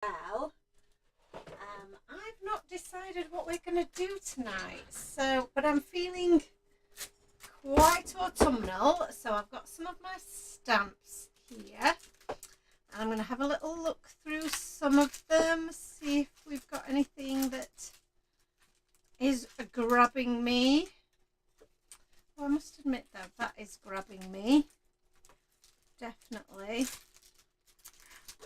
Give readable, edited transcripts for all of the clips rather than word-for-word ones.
Well, I've not decided what we're going to do tonight. But I'm feeling quite autumnal. So I've got some of my stamps here. I'm going to have a little look through some of them, see if we've got anything that is grabbing me. Well, I must admit though, that is grabbing me. Definitely.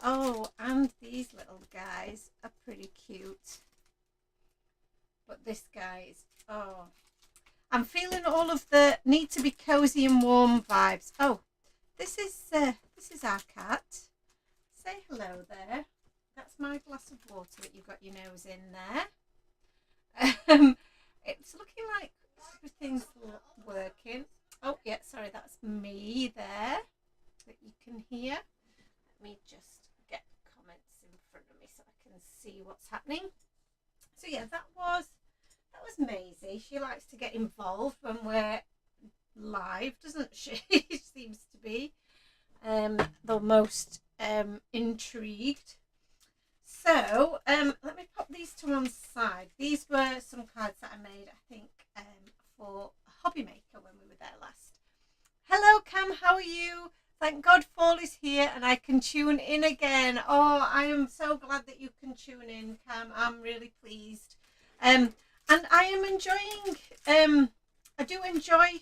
Oh, and these little guys are pretty cute. But this guy is, oh. I'm feeling all of the need to be cozy and warm vibes. Oh, this is our cat. Say hello there. That's my glass of water that you've got your nose in there. It's looking like everything's working. Oh, yeah, sorry, that's me there that you can hear. Let me just get comments in front of me so I can see what's happening. So yeah, that was Maisie. She likes to get involved when we're live, doesn't she? She seems to be the most intrigued. So let me pop these to one side. These were some cards that I made, I think, for a hobby maker when we were there last. Hello Cam, how are you? Thank God fall is here and I can tune in again. Oh, I am so glad that you can tune in, Cam. I'm really pleased. And I am enjoying, I do enjoy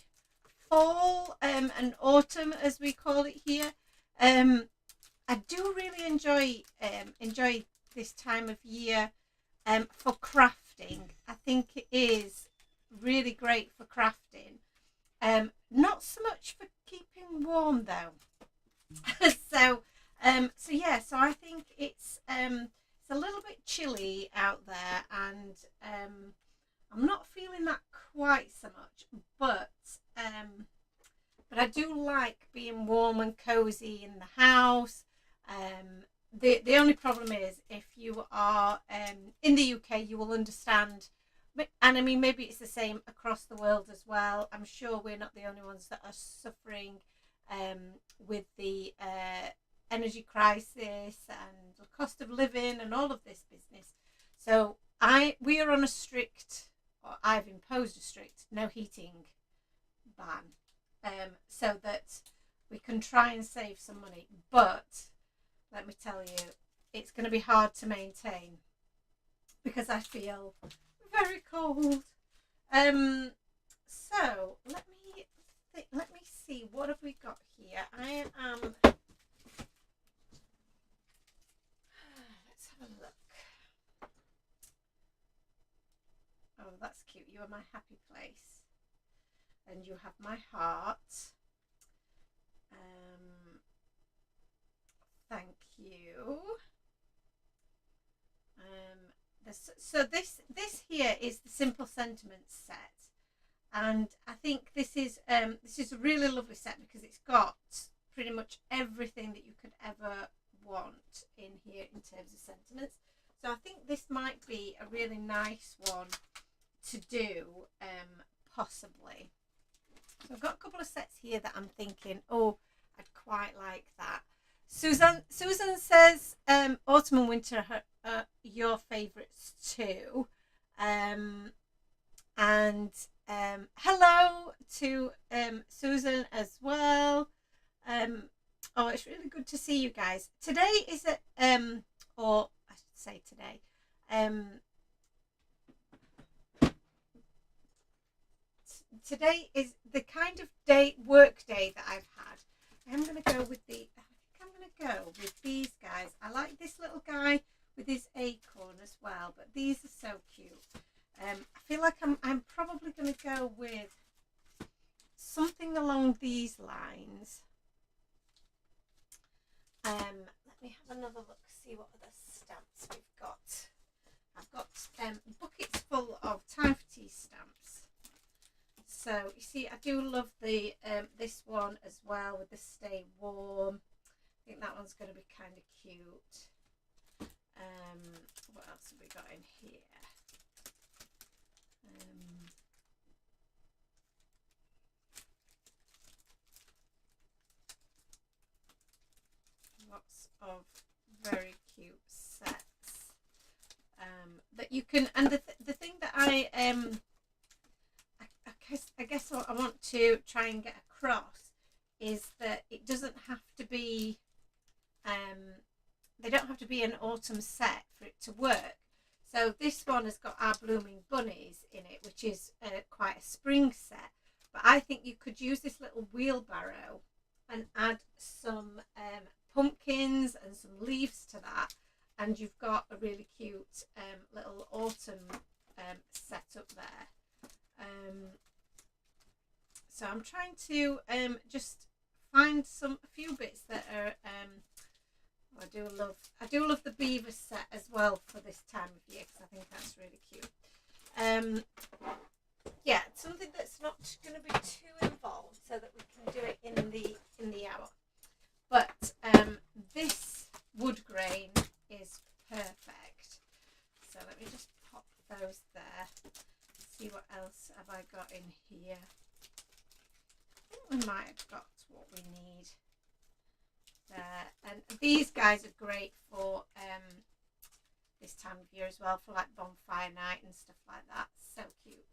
fall and autumn, as we call it here. I do really enjoy this time of year for crafting. I think it is really great for crafting. Not so much for keeping warm though. So I think it's a little bit chilly out there, and I'm not feeling that quite so much, but I do like being warm and cozy in the house. The only problem is if you are in the UK, you will understand, and I mean maybe it's the same across the world as well. I'm sure we're not the only ones that are suffering with the energy crisis and the cost of living and all of this business. So we are on a strict, or I've imposed a strict no heating ban, so that we can try and save some money. But let me tell you, it's going to be hard to maintain because I feel very cold. So let me see, what have we got here? I am let's have a look. Oh, that's cute. You are my happy place, and you have my heart. Thank you. This here is the Simple Sentiments set, and I think this is a really lovely set because it's got pretty much everything that you could ever want in here in terms of sentiments. So I think this might be a really nice one to do, possibly. So I've got a couple of sets here that I'm thinking, oh, I'd quite like that. Susan says autumn and winter are your favourites too. And hello to Susan as well. Oh, it's really good to see you guys. Today is or I should say today. Today is the kind of work day that I've had. I'm going to go with these guys. I like this little guy with his acorn as well, but these are so cute. I feel like I'm probably going to go with something along these lines. Let me have another look, see what other stamps we've got. I've got buckets full of Time for Tea stamps. So you see, I do love the this one as well with the Stay Warm. I think that one's going to be kind of cute. What else have we got in here? Lots of very cute sets. that you can, and the thing that I guess what I want to try and get across is that it doesn't have to be, they don't have to be an autumn set for it to work. So this one has got our blooming bunnies in it, which is quite a spring set. But I think you could use this little wheelbarrow and add some pumpkins and some leaves to that, and you've got a really cute little autumn set up there. So I'm trying to just find a few bits that are I do love the beaver set as well for this time of year, because I think that's really cute. Yeah, something that's not going to be too involved so that we can do it in the hour. But this wood grain is perfect. So let me just pop those there. See what else have I got in here. I think we might have got what we need there. And these guys are great for this time of year as well, for like bonfire night and stuff like that. So cute.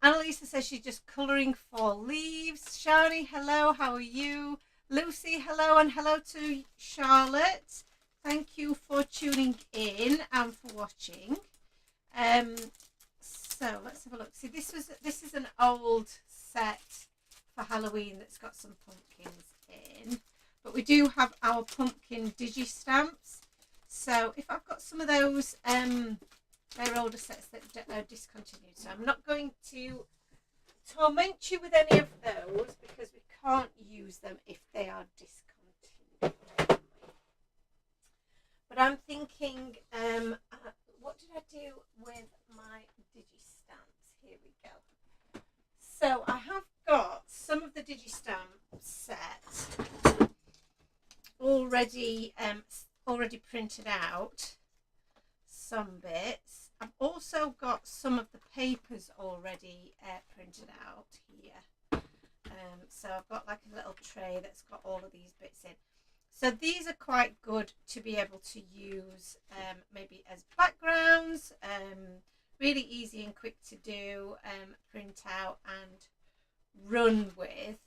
Annalisa says she's just colouring fall leaves. Shani, hello, how are you? Lucy, hello, and hello to Charlotte. Thank you for tuning in and for watching. So let's have a look. See, this is an old set for Halloween that's got some pumpkins in, but we do have our pumpkin digi stamps. So if I've got some of those, they're older sets that are discontinued. So I'm not going to torment you with any of those because we can't use them if they are discontinued. But I'm thinking, what did I do with my digi stamps? Here we go. So I have got some of the digi stamp set already printed out, some bits. I've also got some of the papers already printed out here. So I've got like a little tray that's got all of these bits in. So these are quite good to be able to use maybe as backgrounds. Really easy and quick to do, print out and run with.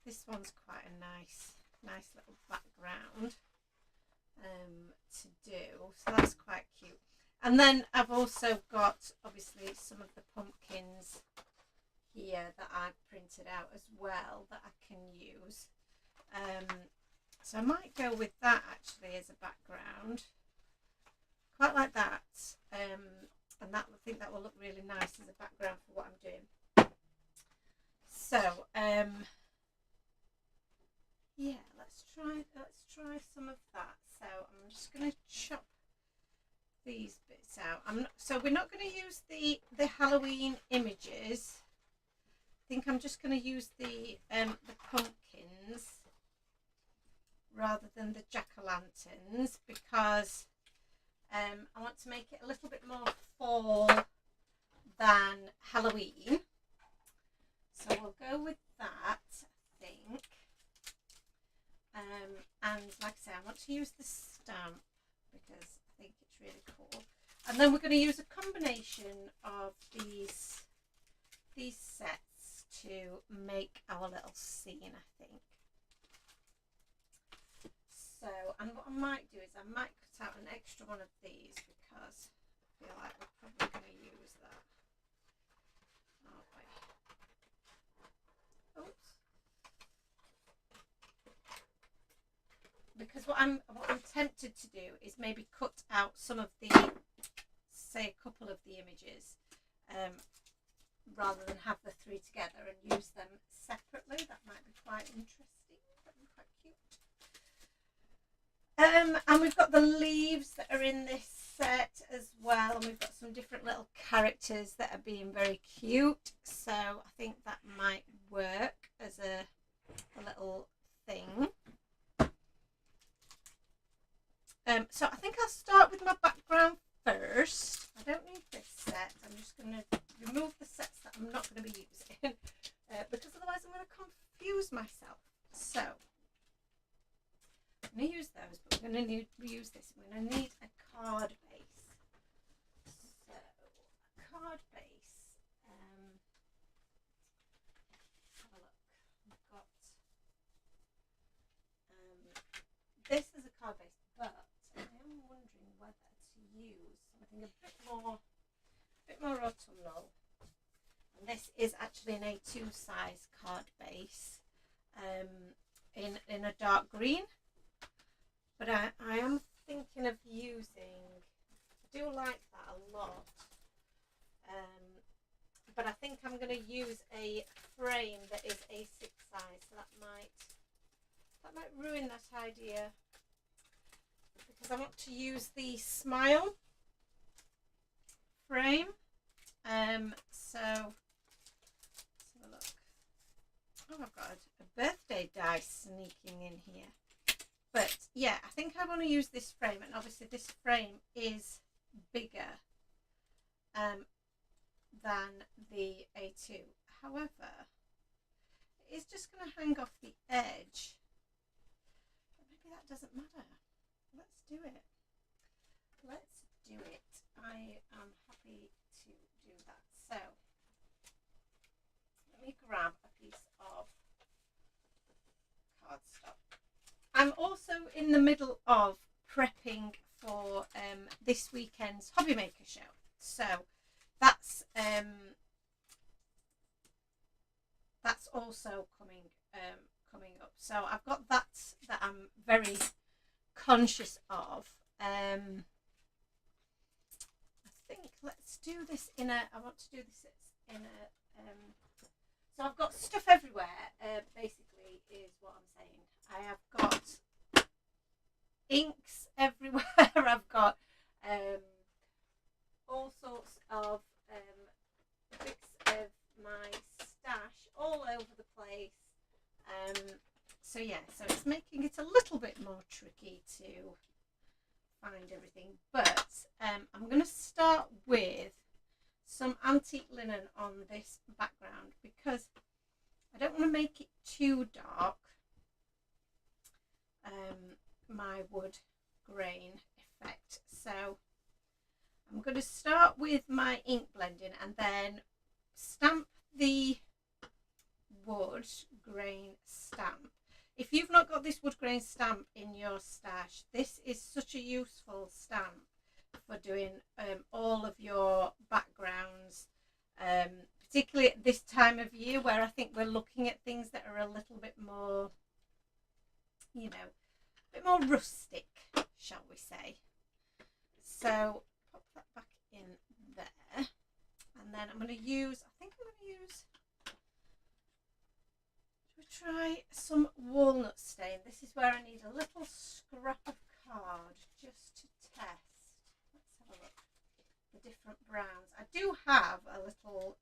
This one's quite a nice little background to do, so that's quite cute. And then I've also got obviously some of the pumpkins here that I've printed out as well that I can use. So I might go with that actually as a background, quite like that, and that, I think that will look really nice as a background for what I'm doing. So yeah, let's try some of that. So I'm just going to chop these bits out. So we're not going to use the Halloween images. I think I'm just going to use the pumpkins rather than the jack-o'-lanterns, because I want to make it a little bit more fall than Halloween. So we'll go with that, I think. And like I say, I want to use the stamp because I think it's really cool. And then we're going to use a combination of these sets to make our little scene, I think. So, and what I might do is I might cut out an extra one of these because I feel like we're probably going to use that. Oops. Because what I'm tempted to do is maybe cut out some of the, say a couple of the images, rather than have the three together and use them separately. That might be quite interesting. That'd be quite cute. And we've got the leaves that are in this set as well, and we've got some different little characters that are being very cute. So I think that might work as a little thing. So I think I'll start with my background first. I don't need this set. I'm just going to remove the sets that I'm not going to be using because otherwise I'm going to confuse myself. So I'm going to use those, but we're going to use this. We're going to need a card base. So, a card base. Let's have a look. I've got this is a card base, but I am wondering whether to use something a bit more autumnal. And this is actually an A2 size card base, in a dark green. But I am thinking of using, I do like that a lot, but I think I'm going to use a frame that is A6 size, so that might ruin that idea, because I want to use the Smile frame. So let's have a look. Oh, I've got a birthday die sneaking in here. But yeah, I think I want to use this frame, and obviously this frame is bigger than the A2. However, it's just going to hang off the edge. But maybe that doesn't matter. Let's do it. Let's do it. I am happy to do that. So let me grab a piece of cardstock. I'm also in the middle of prepping for this weekend's Hobby Maker show, so that's also coming up. So I've got that I'm very conscious of. I think let's do this in a. I want to do this in a. So I've got stuff everywhere. Basically, is what I'm saying. I have got inks everywhere. I've got all sorts of bits of my stash all over the place. So yeah, so it's making it a little bit more tricky to find everything. But I'm going to start with some antique linen on this background, because I don't want to make it too dark. My wood grain effect. So I'm going to start with my ink blending and then stamp the wood grain stamp. If you've not got this wood grain stamp in your stash, this is such a useful stamp for doing all of your backgrounds, particularly at this time of year where I think we're looking at things that are a little bit more, you know, a bit more rustic, shall we say. So pop that back in there, and then I'm going to use, I think I'm going to use, should we try some Walnut Stain? This is where I need a little scrap of card just to test. Let's have a look. The different browns. I do have a little,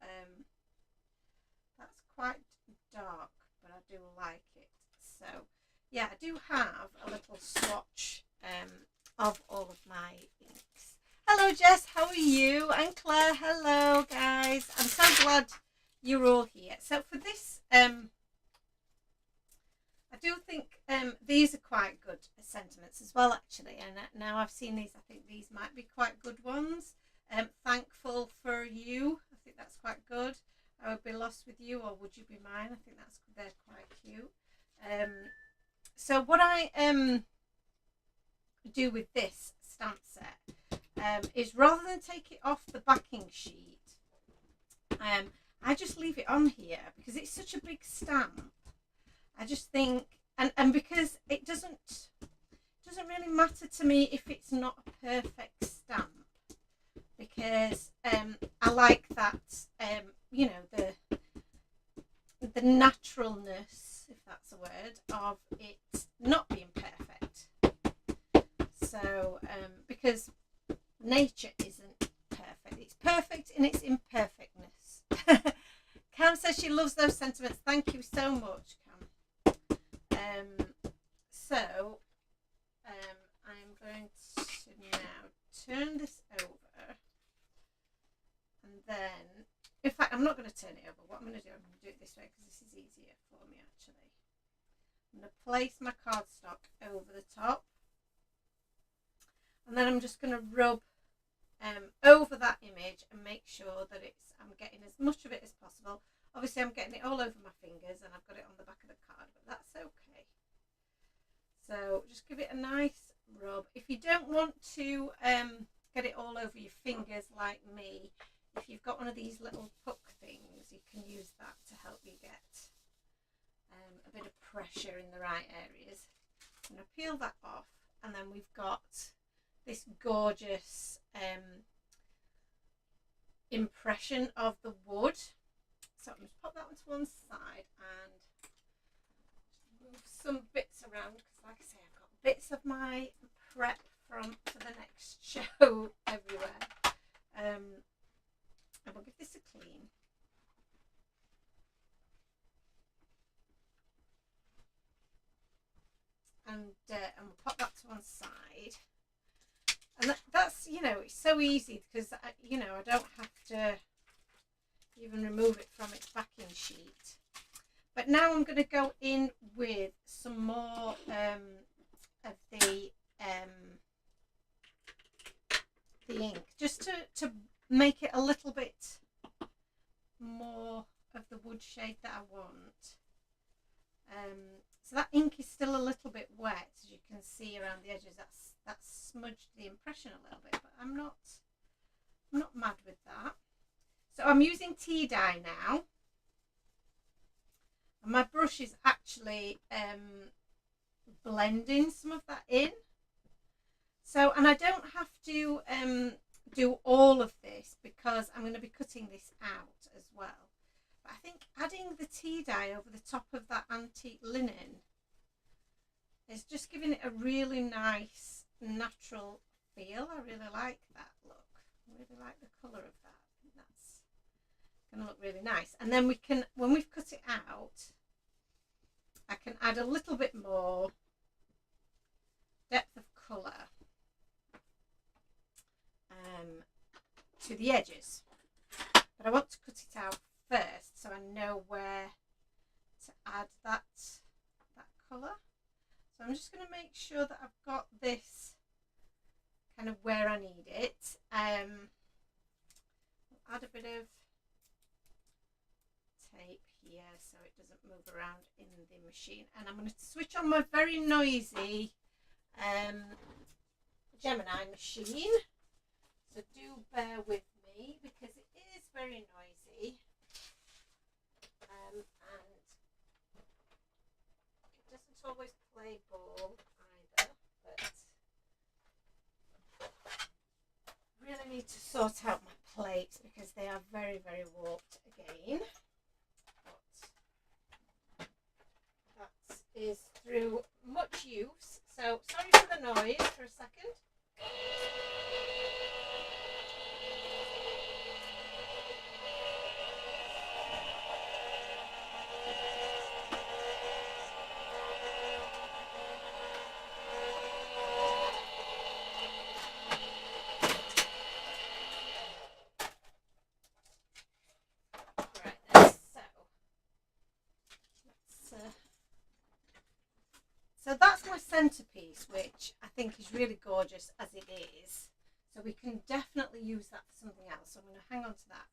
that's quite dark, but I do like it. So yeah, I do have a little swatch of all of my inks. Hello Jess, how are you? And Claire, hello guys. I'm so glad you're all here. So for this, I do think these are quite good sentiments as well, actually. And now I've seen these, I think these might be quite good ones. Thankful for you. I think that's quite good. I would be lost with you, or would you be mine? I think they're quite cute. So what I do with this stamp set is, rather than take it off the backing sheet, I just leave it on here because it's such a big stamp. I just think, and because it doesn't really matter to me if it's not a perfect stamp, because I like that, you know, the naturalness, if that's a word, of it not being perfect. So because nature isn't perfect, it's perfect in its imperfectness. Cam says she loves those sentiments. Thank you so much, Cam. So I'm going to now turn this over, and then, in fact, I'm not going to turn it over. What I'm going to do, I'm going to do it this way because this is easier for me, actually. I'm going to place my cardstock over the top, and then I'm just going to rub over that image and make sure that I'm getting as much of it as possible. Obviously I'm getting it all over my fingers and I've got it on the back of the card, but that's okay. So just give it a nice rub. If you don't want to get it all over your fingers like me, if you've got one of these little puck things, you can use that to help you get a bit of pressure in the right areas. I'm going to peel that off, and then we've got this gorgeous impression of the wood. So I'm going to pop that one to one side and move some bits around, because like I say, I've got bits of my prep for the next show everywhere. And we'll give this a clean. And we'll pop that to one side. And that's, you know, it's so easy because, you know, I don't have to even remove it from its backing sheet. But now I'm going to go in with some more of the ink, just to make it a little bit more of the wood shade that I want. So that ink is still a little bit wet, as you can see around the edges. That's smudged the impression a little bit, but I'm not mad with that. So I'm using tea dye now, and my brush is actually blending some of that in. So, and I don't have to do all of this because I'm going to be cutting this out as well. But I think adding the tea dye over the top of that antique linen is just giving it a really nice natural feel. I really like that look. I really like the colour of that. I think that's going to look really nice. And then we can, when we've cut it out, I can add a little bit more depth of colour to the edges. But I want to cut it out first so I know where to add that colour. So I'm just going to make sure that I've got this kind of where I need it. I'll add a bit of tape here so it doesn't move around in the machine. And I'm going to switch on my very noisy Gemini machine. So do bear with me because it is very noisy. And it doesn't always play ball either, but really need to sort out my plates because they are very, very warped again. But that is through much use. So sorry for the noise for a second. So that's my centerpiece, which I think is really gorgeous as it is. So we can definitely use that for something else. So I'm going to hang on to that.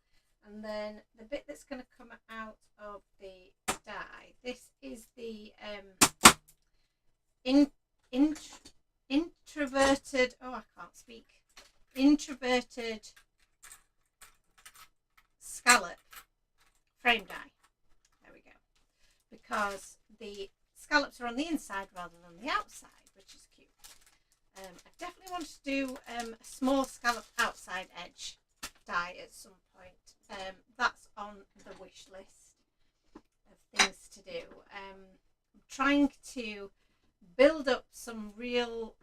And then the bit that's going to come out of the die, this is the introverted, oh, I can't speak, introverted scallop frame die. There we go. Because the scallops are on the inside rather than the outside, which is cute. I definitely want to do a small scallop outside edge die at some point. That's on the wish list of things to do. I'm trying to build up some real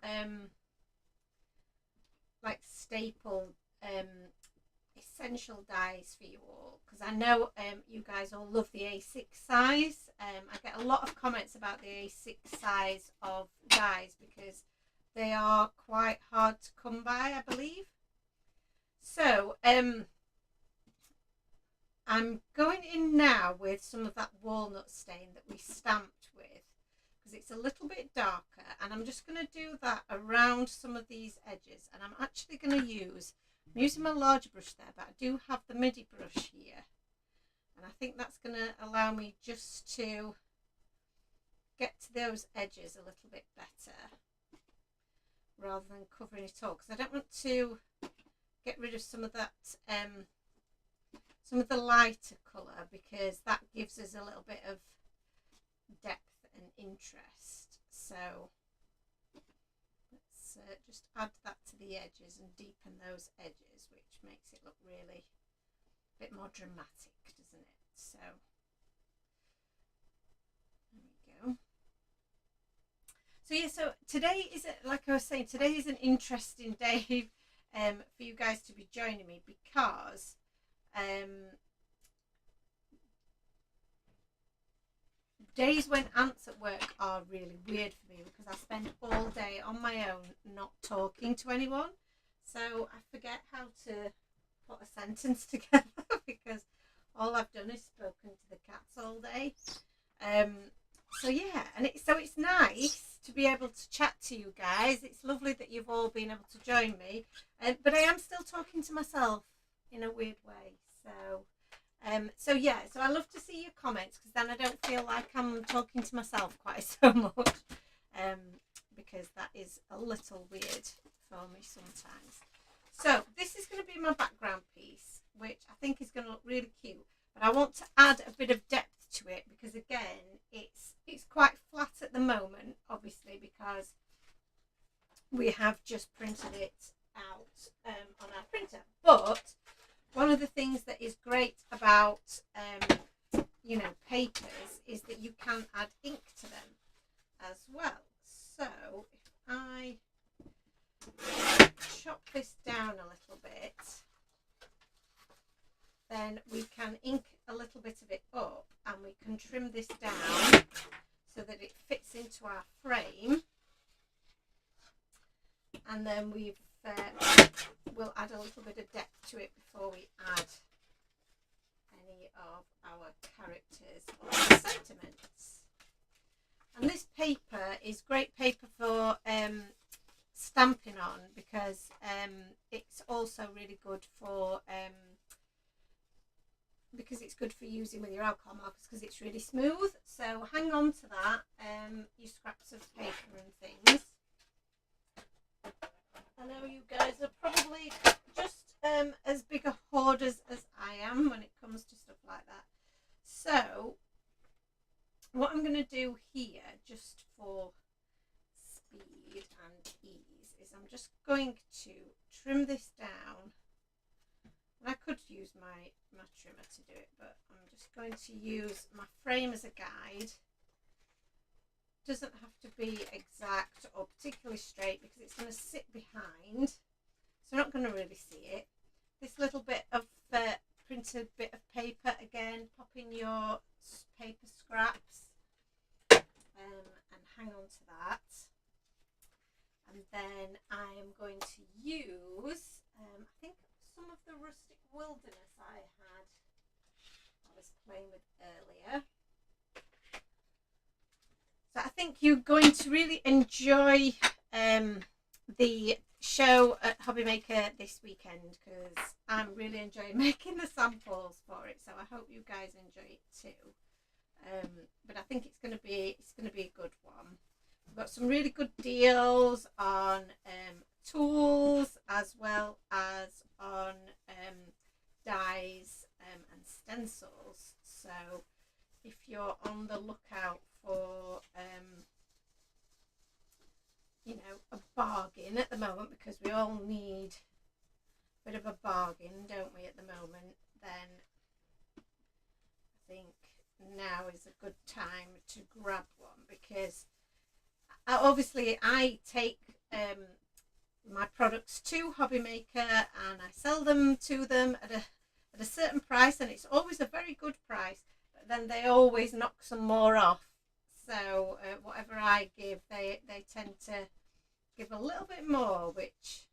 like staple essential dies for you all, because I know you guys all love the A6 size. I get a lot of comments about the A6 size of dies because they are quite hard to come by, I believe. So I'm going in now with some of that walnut stain that we stamped with, because it's a little bit darker, and I'm just going to do that around some of these edges. And I'm actually going to use, I'm using my large brush there, but I do have the midi brush here, and I think that's going to allow me just to get to those edges a little bit better rather than covering it all, because I don't want to get rid of some of that some of the lighter colour, because that gives us a little bit of depth and interest. So let's just add that to the edges and deepen those edges, which makes it look really a bit more dramatic, doesn't it? So there we go. So yeah, so today is, like I was saying, today is an interesting day for you guys to be joining me, because days when Ant's at work are really weird for me, because I spend all day on my own not talking to anyone, so I forget how to put a sentence together because all I've done is spoken to the cats all day. So yeah, and it's nice to be able to chat to you guys. It's lovely that you've all been able to join me, but I am still talking to myself in a weird way. So yeah, so I love to see your comments, because then I don't feel like I'm talking to myself quite so much, because that is a little weird for me sometimes. So this is going to be my background piece, which I think is going to look really cute, but I want to add a bit of depth to it, because again, it's quite flat at the moment, obviously, because we have just printed it out on our printer. But one of the things that is great about you know, papers is that you can add ink to them as well. So if I chop this down a little bit, then we can ink a little bit of it up, and we can trim this down so that it fits into our frame, and then we'll add a little bit of depth to it before we add any of our characters or sentiments. And this paper is great paper for stamping on, because it's also really good for because it's good for using with your alcohol markers, because it's really smooth. So hang on to that, your scraps of paper and things. I know you guys are probably just as big a hoarders as I am when it comes to stuff like that. So what I'm going to do here, just for speed and ease, is I'm just going to trim this down. And I could use my trimmer to do it, but I'm just going to use my frame as a guide. Doesn't have to be exact or particularly straight, because it's going to sit behind, so we're not going to really see it. This little bit of printed bit of paper, again, pop in your paper scraps and hang on to that. And then I am going to use I think some of the rustic wilderness I was playing with earlier. So I think you're going to really enjoy the show at Hobby Maker this weekend, because I'm really enjoying making the samples for it. So I hope you guys enjoy it too. But I think it's going to be a good one. We've got some really good deals on tools, as well as on dies and stencils. So if you're on the lookout for you know, a bargain at the moment, because we all need a bit of a bargain, don't we, at the moment, then I think now is a good time to grab one, because obviously I take my products to Hobby Maker and I sell them to them at a certain price, and it's always a very good price, but then they always knock some more off. So whatever I give, they tend to give a little bit more, which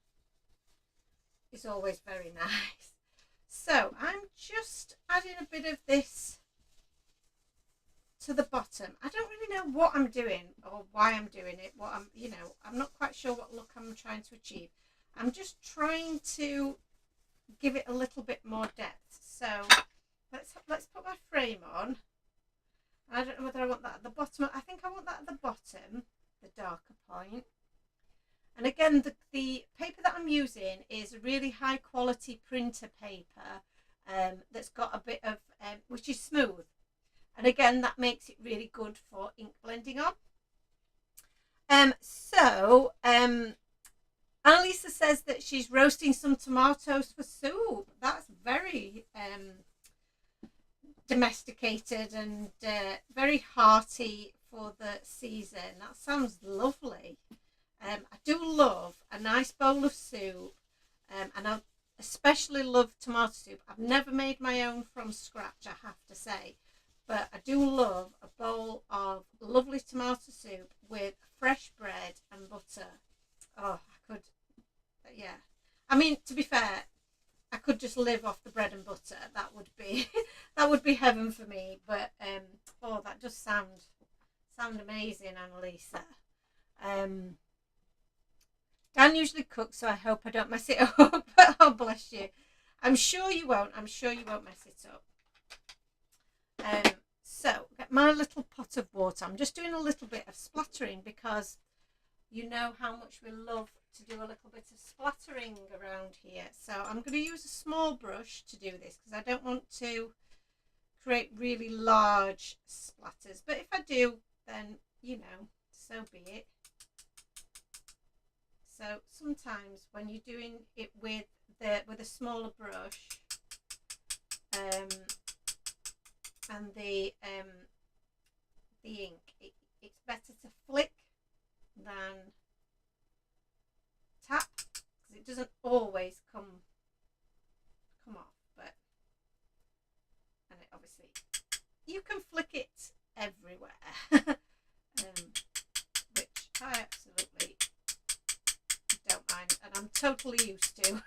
is always very nice. So I'm just adding a bit of this to the bottom. I don't really know what I'm doing or why I'm doing it. What I'm, you know, I'm not quite sure what look I'm trying to achieve. I'm just trying to give it a little bit more depth. So let's put my frame on. I don't know whether I want that at the bottom. I think I want that at the bottom, the darker point. And again, the paper that I'm using is a really high quality printer paper that's got a bit of, which is smooth. And again, that makes it really good for ink blending on. Annalisa says that she's roasting some tomatoes for soup. That's very domesticated and very hearty for the season. That sounds lovely. I do love a nice bowl of soup, and I especially love tomato soup. I've never made my own from scratch, I have to say, but I do love a bowl of lovely tomato soup with fresh bread and butter. Oh, I could, yeah. I mean, to be fair, I could just live off the bread and butter. That would be that would be heaven for me. But oh, that does sound amazing, Annalisa. Dan usually cooks, so I hope I don't mess it up. Oh, bless you. I'm sure you won't. I'm sure you won't mess it up. So, get my little pot of water. I'm just doing a little bit of splattering because you know how much we love to do a little bit of splattering around here. So I'm going to use a small brush to do this because I don't want to create really large splatters. But if I do, then, you know, so be it. So sometimes when you're doing it with a smaller brush and the ink, it's better to flick than tap because it doesn't always come off. But and it obviously you can flick it everywhere, which I absolutely don't mind, and I'm totally used to.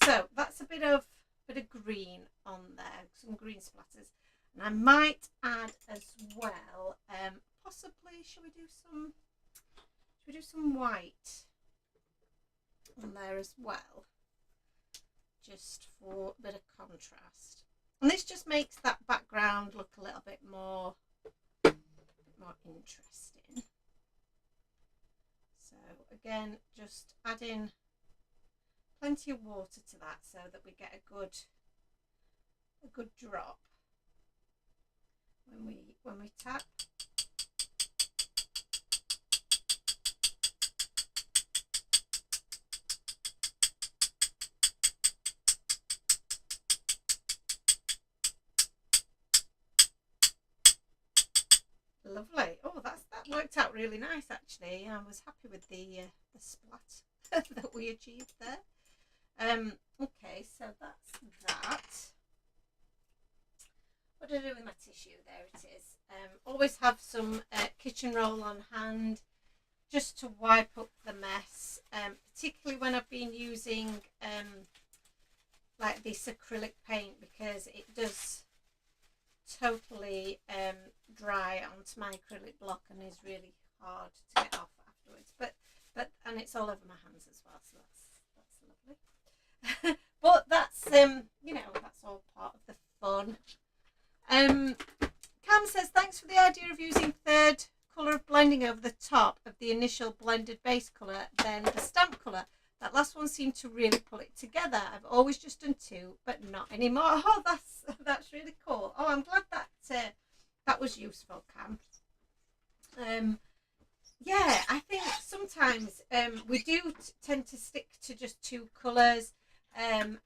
So that's a bit of green on there, some green splatters, and I might add as well. Possibly, should we do some white on there as well, just for a bit of contrast. And this just makes that background look a little bit more interesting. So again, just adding plenty of water to that so that we get a good drop when we tap. Lovely. Oh, that worked out really nice actually. I was happy with the splat that we achieved there. Okay, so that's that. What do I do with my tissue? There it is. Always have some kitchen roll on hand just to wipe up the mess, particularly when I've been using like this acrylic paint, because it does totally dry onto my acrylic block and is really hard to get off afterwards. But and it's all over my hands as well, so that's lovely. But that's you know, that's all part of the fun. Cam says, thanks for the idea of using third colour of blending over the top of the initial blended base colour, then the stamp colour. That last one seemed to really pull it together. I've always just done two, but not anymore. Oh, that's really cool. Oh, I'm glad that that was useful, Cam. Yeah, I think sometimes we do tend to stick to just two colours, and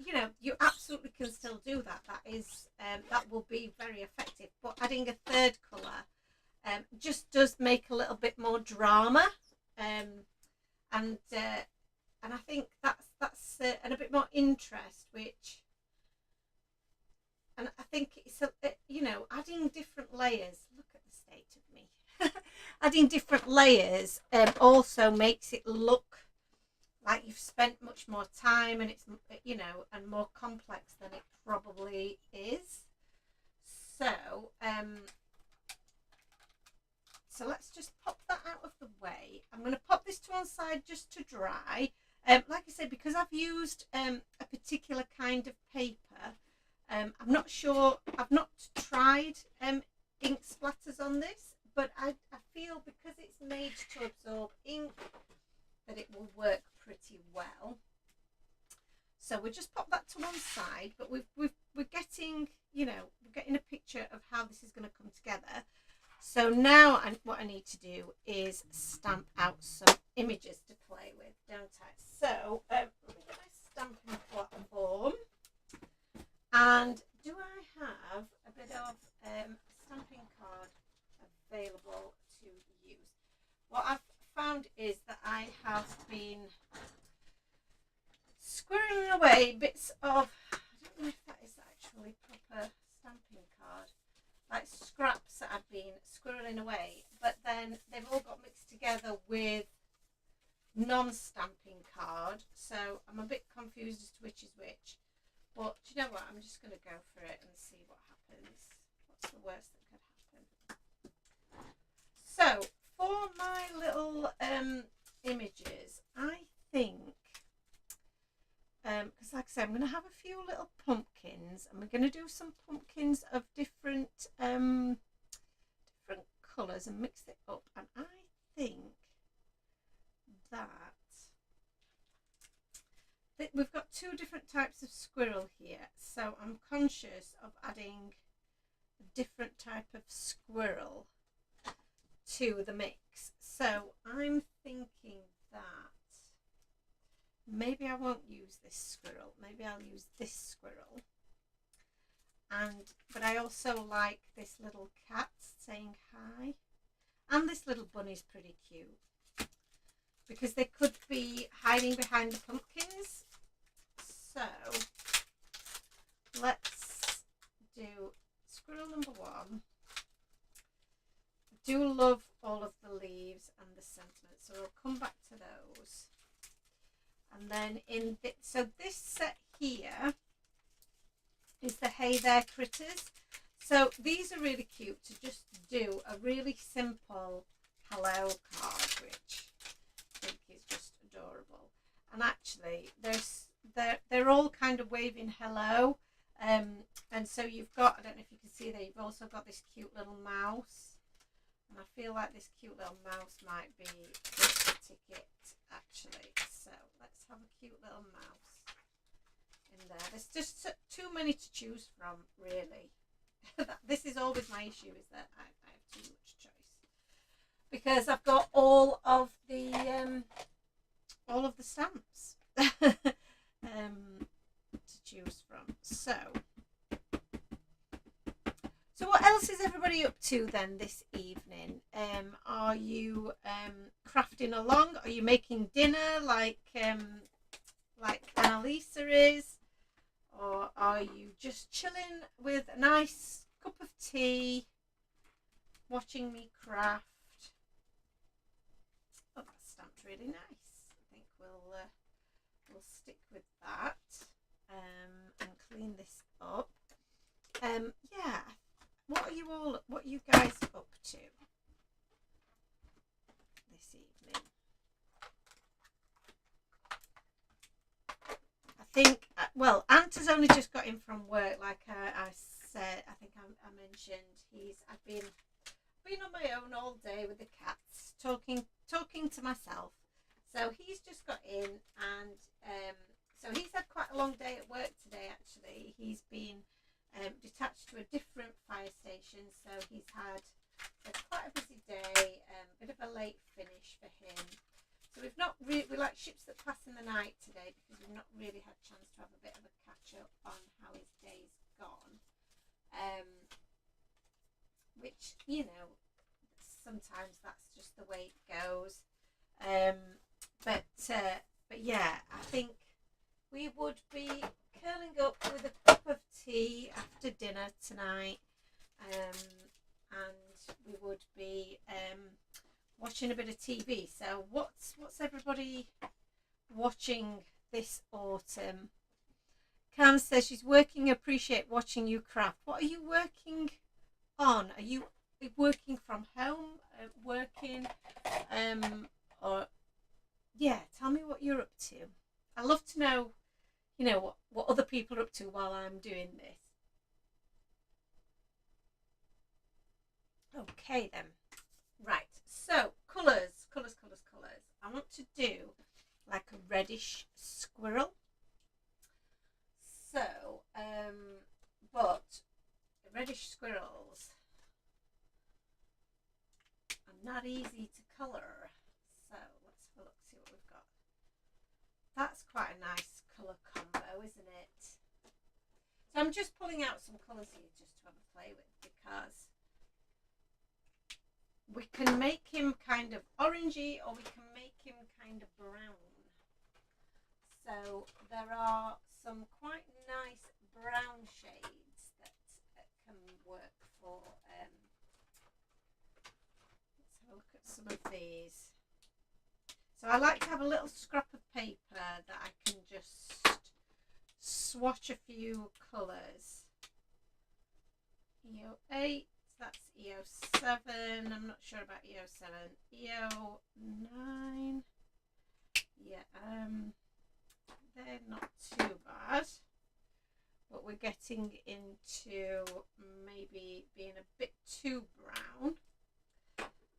you know, you absolutely can still do that. That will be very effective. But adding a third colour just does make a little bit more drama, and I think that's and a bit more interest, which, and I think it's you know, adding different layers. Look at the state of me. Adding different layers also makes it look like you've spent much more time, and it's, you know, and more complex than it probably is. So let's just pop that out of the way. I'm going to pop this to one side just to dry. Like I said, because I've used a particular kind of paper, I'm not sure, I've not tried ink splatters on this, but I feel because it's made to absorb ink that it will work pretty well. So we'll just pop that to one side, but we're getting, you know, we're getting a picture of how this is going to come together. So now what I need to do is stamp out some images to play with, don't I? So let me get my stamping platform. And do I have a bit of stamping card available to use? What I've found is that I have been squirreling away bits of, I don't know if that is actually proper stamping card, like scraps that I've been squirreling away, but then they've all got mixed together with non-stamping card, so I'm a bit confused as to which is which. But do you know what, I'm just going to go for it and see what happens. What's the worst that could happen? So for my little images, I think because like I said, I'm going to have a few little pumpkins, and we're going to do some pumpkins of different different colours and mix it up. And I think that we've got two different types of squirrel here, so I'm conscious of adding a different type of squirrel to the mix. So I'm thinking that maybe I won't use this squirrel, maybe I'll use this squirrel. But I also like this little cat saying hi, and this little bunny's pretty cute because they could be hiding behind the pumpkins. So let's do squirrel number one. I do love all of the leaves and the sentiments, so we'll come back to those. And then so this set here is the Hey There Critters. So these are really cute to just do a really simple hello card, which I think is just adorable. And actually they're all kind of waving hello. And so you've got, I don't know if you can see there, you've also got this cute little mouse. And I feel like this cute little mouse might be this ticket actually. So let's have a cute little mouse in there. There's just too many to choose from, really. This is always my issue, is that I have too much choice because I've got all of the stamps to choose from. So what else is everybody up to then this evening? Are you crafting along? Are you making dinner like Annalisa is? Or are you just chilling with a nice cup of tea, watching me craft? Oh, that stamped really nice. I think we'll stick with that and clean this up. Yeah. What are you guys up to this evening? I think, well, Ant has only just got in from work, like I said, I think I mentioned. I've been on my own all day with the cats, talking to myself. So he's just got in, and so he's had quite a long day at work today, actually. He's been detached to a different fire station, so he's had quite a busy day, bit of a late finish for him. So we've not really, we're like ships that pass in the night today because we've not really had a chance to have a bit of a catch up on how his day's gone. Which, you know, sometimes that's just the way it goes. But yeah, I think we would be curling up with a cup of tea after dinner tonight, and we would be watching a bit of TV. So what's everybody watching this autumn? Cam says she's working. Appreciate watching you craft. What are you working on? Are you working from home, working, or yeah, tell me what you're up to. I love to know, you know, what other people are up to while I'm doing this. Okay then. Right, so colours. I want to do like a reddish squirrel. So, but reddish squirrels are not easy to colour. So let's have a look, see what we've got. That's quite a nice colour combo, isn't it? So I'm just pulling out some colours here just to have a play with, because we can make him kind of orangey or we can make him kind of brown. So there are some quite nice brown shades that can work for, let's have a look at some of these. So I like to have a little scrap of paper that I can just swatch a few colours. EO8, that's EO7, I'm not sure about EO7, EO9, yeah, they're not too bad, but we're getting into maybe being a bit too brown.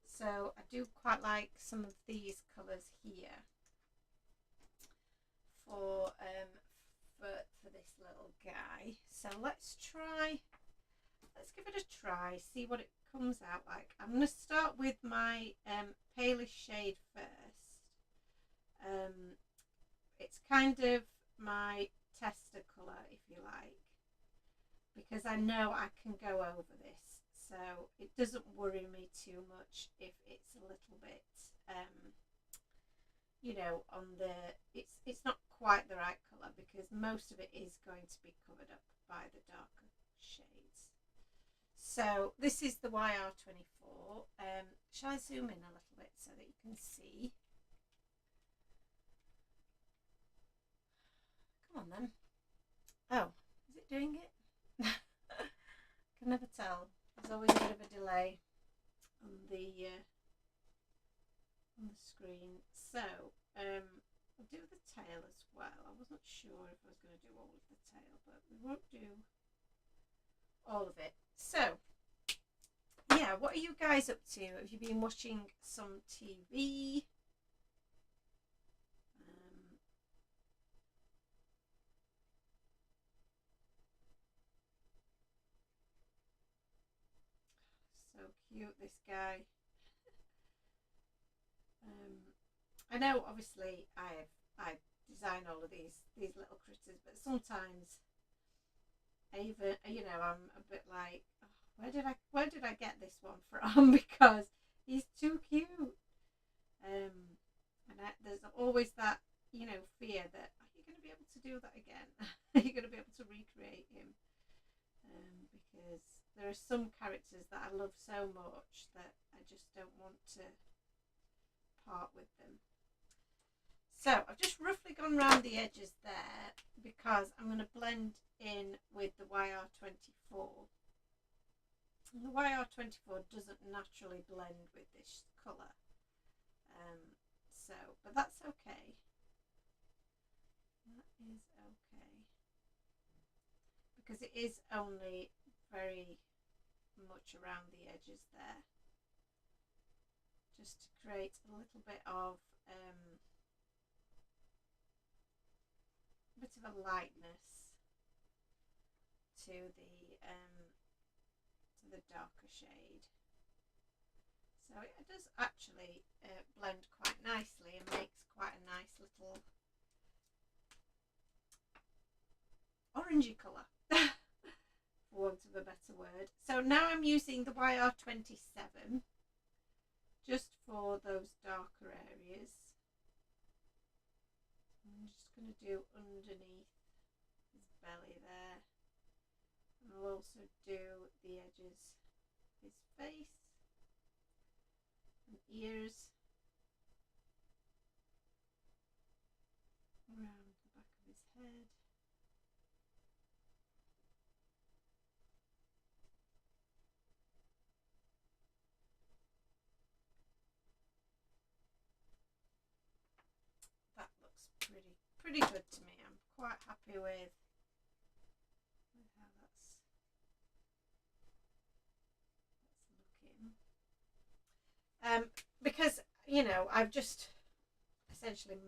So I do quite like some of these colours here for this little guy. So let's give it a try, see what it comes out like. I'm going to start with my palest shade first. It's kind of my tester colour, if you like, because I know I can go over this, so it doesn't worry me too much if it's a little bit, you know, on the, it's not quite the right colour, because most of it is going to be covered up by the darker shades. So this is the YR24. Shall I zoom in a little bit so that you can see? Come on then. Oh, is it doing it? Can never tell. There's always a bit of a delay on the screen. So I'll do the tail as well. I wasn't sure if I was going to do all of the tail, but we won't do all of it. So yeah, what are you guys up to? Have you been watching some TV? So cute, this guy. I know obviously I design all of these little critters, but sometimes I even, you know, I'm a bit like, oh, where did I get this one from? Because he's too cute. And there's always that, you know, fear that, are you going to be able to do that again? Are you going to be able to recreate him? Because there are some characters that I love so much that I just don't want to part with them. So I've just roughly gone around the edges there because I'm going to blend in with the YR24. And the YR24 doesn't naturally blend with this colour. But that's okay. That is okay. Because it is only very much around the edges there. Just to create a little bit of a lightness to the darker shade. So it does actually blend quite nicely and makes quite a nice little orangey colour, for want of a better word. So now I'm using the YR27 just for those darker areas. I'm just going to do underneath his belly there, and I'll also do the edges of his face and ears, around the back of his head. pretty good to me. I'm quite happy with how that's looking. Because, you know, I've just essentially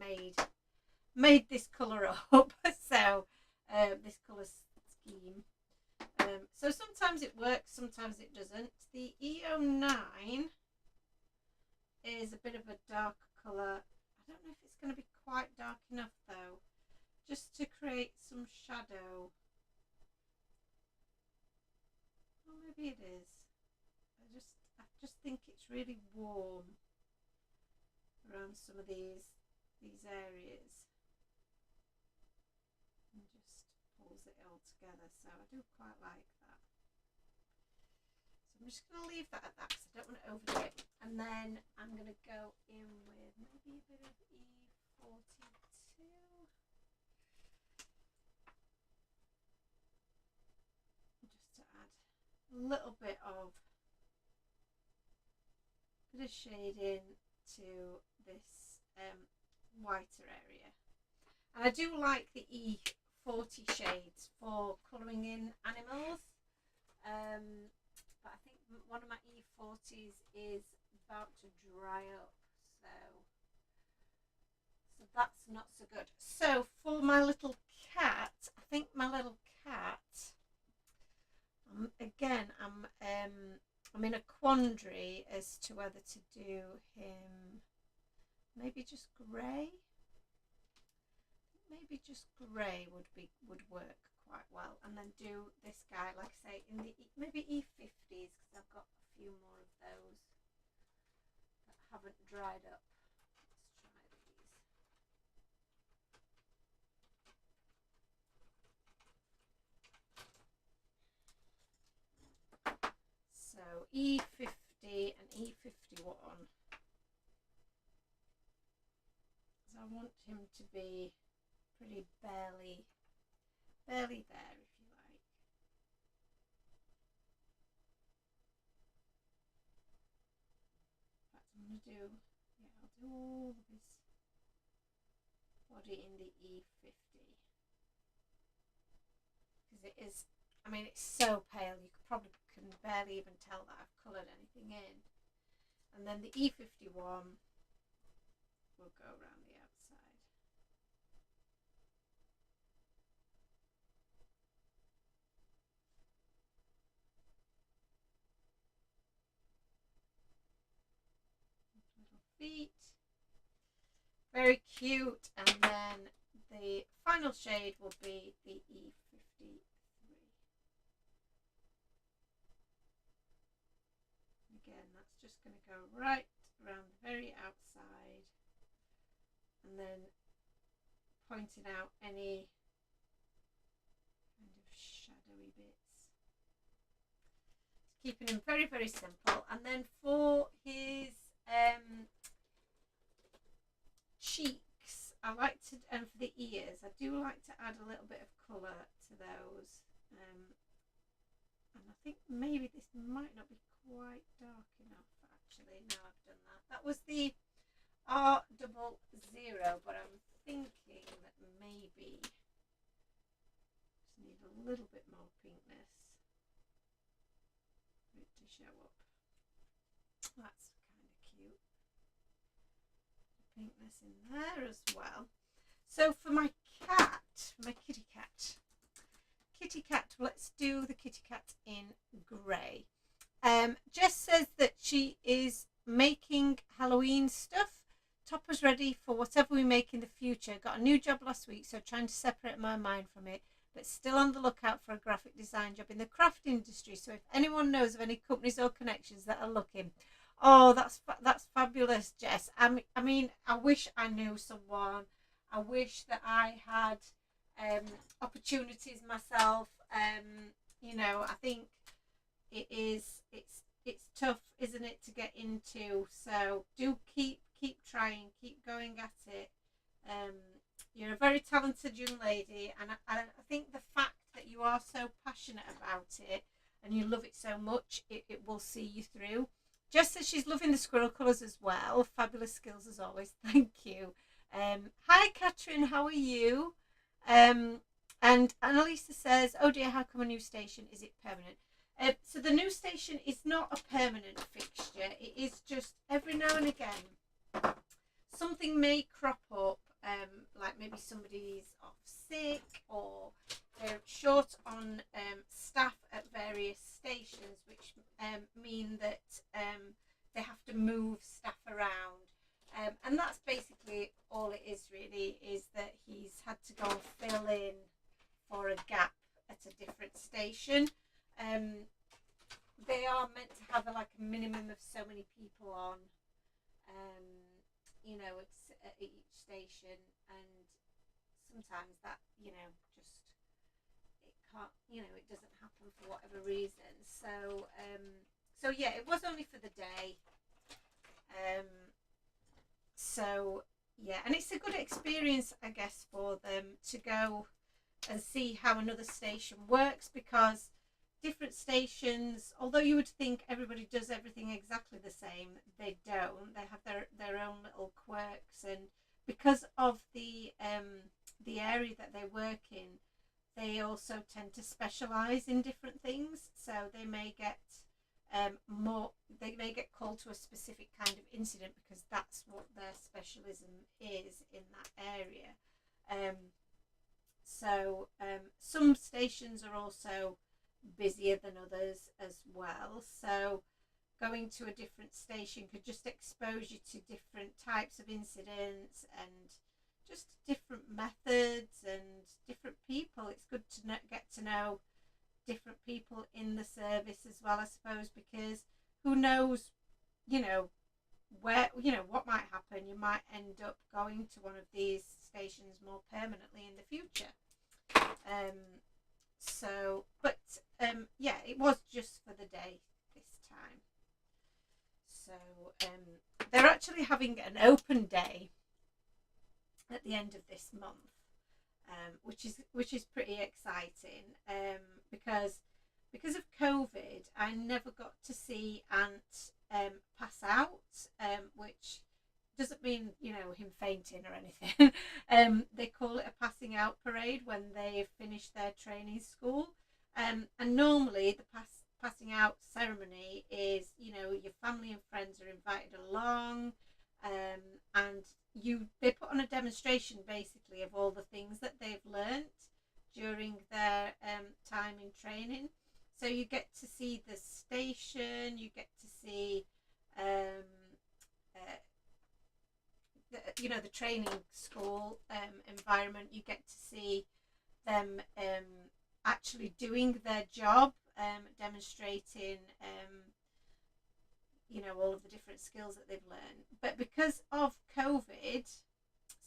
made this colour up. So this colour scheme. So sometimes it works, sometimes it doesn't. The E09 is a bit of a darker colour. I don't know if it's going to be quite dark enough though, just to create some shadow. Or maybe it is. I just think it's really warm around some of these areas, and just pulls it all together. So I do quite like that. So I'm just going to leave that at that because I don't want to overdo it. And then I'm going to go in with maybe a bit of E42. Just to add a little bit of shading to this whiter area. And I do like the E40 shades for colouring in animals. But I think one of my E40s is about to dry up, so that's not so good. So for my little cat, I think my little cat, again, I'm in a quandary as to whether to do him maybe just grey. Maybe just grey would work quite well, and then do this guy, like I say, in the maybe E50s, because I've got a few more of those that haven't dried up. Let's try these. So E50 and E51. So I want him to be pretty barely there, if you like. In fact, I'm going to do, I'll do all of his body in the E50. Because it is, I mean, it's so pale, you can barely even tell that I've coloured anything in. And then the E51 will go around the outside. Little feet, very cute. And then the final shade will be the E53. Again, that's just going to go right around the very outside, and then pointing out any kind of shadowy bits. Keeping him very, very simple. And then for his cheeks, I like to, and for the ears, I do like to add a little bit of colour to those. And I think maybe this might not be quite dark enough, actually. Now I've done that. That was the R00, but I'm thinking that maybe just need a little bit more pinkness for it to show up. That's kind of cute. Pinkness in there as well. So for my cat, my kitty cat, let's do the kitty cat in grey. Jess says that she is making Halloween stuff. Topper's ready for whatever we make in the future. Got a new job last week, so trying to separate my mind from it, but still on the lookout for a graphic design job in the craft industry. So if anyone knows of any companies or connections that are looking, oh, that's fabulous, Jess. I mean, I wish I knew someone. I wish that I had opportunities myself. You know, I think it's tough, isn't it, to get into? So do keep trying, keep going at it. You're a very talented young lady, and I think the fact that you are so passionate about it and you love it so much, it will see you through. Jess says she's loving the squirrel colours as well. Fabulous skills as always. Thank you. Hi, Catherine, how are you? And Annalisa says, oh dear, how come a new station? Is it permanent? So the new station is not a permanent fixture. It is just every now and again, something may crop up, like maybe somebody's off sick or they're short on staff at various stations, which mean that they have to move staff around. And that's basically all it is really, is that he's had to go and fill in for a gap at a different station. They are meant to have like a minimum of so many people on, it's at each station, and sometimes that, just, it can't, it doesn't happen for whatever reason. So yeah, it was only for the day. So yeah, and it's a good experience, I guess, for them to go and see how another station works, because different stations, although you would think everybody does everything exactly the same, they don't. They have their own little quirks, and because of the area that they work in, they also tend to specialize in different things. So they may get they may get called to a specific kind of incident because that's what their specialism is in that area. Some stations are also busier than others as well. So going to a different station could just expose you to different types of incidents and just different methods and different people. It's good to get to know different people in the service as well, I suppose, because who knows, where, what might happen. You might end up going to one of these stations more permanently in the future. Yeah, it was just for the day this time. So they're actually having an open day at the end of this month, which is pretty exciting, because of COVID, I never got to see Ant pass out, which doesn't mean him fainting or anything. They call it a passing out parade when they finish their training school, and normally the passing out ceremony is your family and friends are invited along, and they put on a demonstration basically of all the things that they've learnt during their time in training. So you get to see the station, you get to see the training school environment. You get to see them actually doing their job, demonstrating all of the different skills that they've learned. But because of COVID,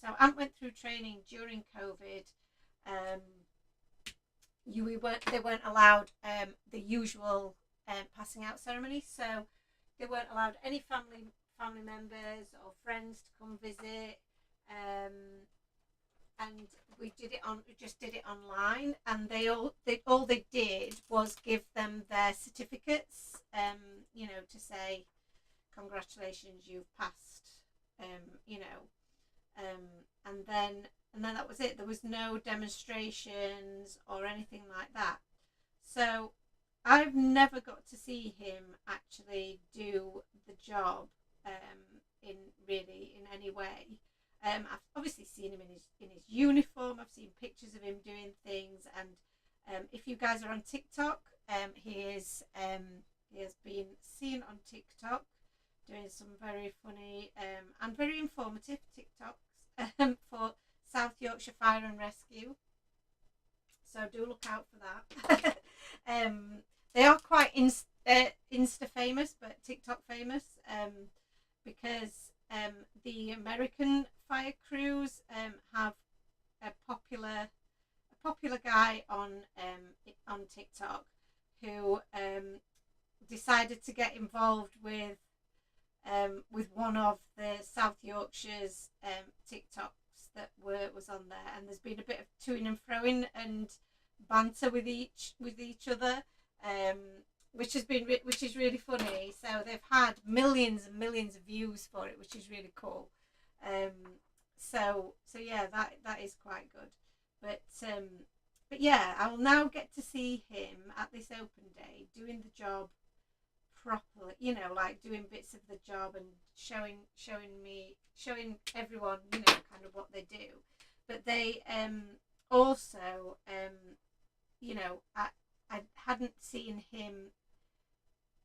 so Ant went through training during COVID, they weren't allowed the usual passing out ceremony. So they weren't allowed any family members or friends to come visit, and we just did it online, and all they did was give them their certificates, to say congratulations, you've passed, and then that was it. There was no demonstrations or anything like that. So I've never got to see him actually do the job in any way. I've obviously seen him in his uniform. I've seen pictures of him doing things, and if you guys are on TikTok, he has been seen on TikTok doing some very funny and very informative TikToks for South Yorkshire Fire and Rescue. So do look out for that. They are quite Insta famous, but TikTok famous, because the American fire crews have a popular guy on TikTok who decided to get involved with one of the South Yorkshire's TikToks that was on there, and there's been a bit of toing and froing and banter with each other, which is really funny. So they've had millions and millions of views for it, which is really cool. So yeah, that is quite good. But yeah, I will now get to see him at this open day doing the job properly, you know, like doing bits of the job and showing everyone, you know, kind of what they do. But they also you know, I hadn't seen him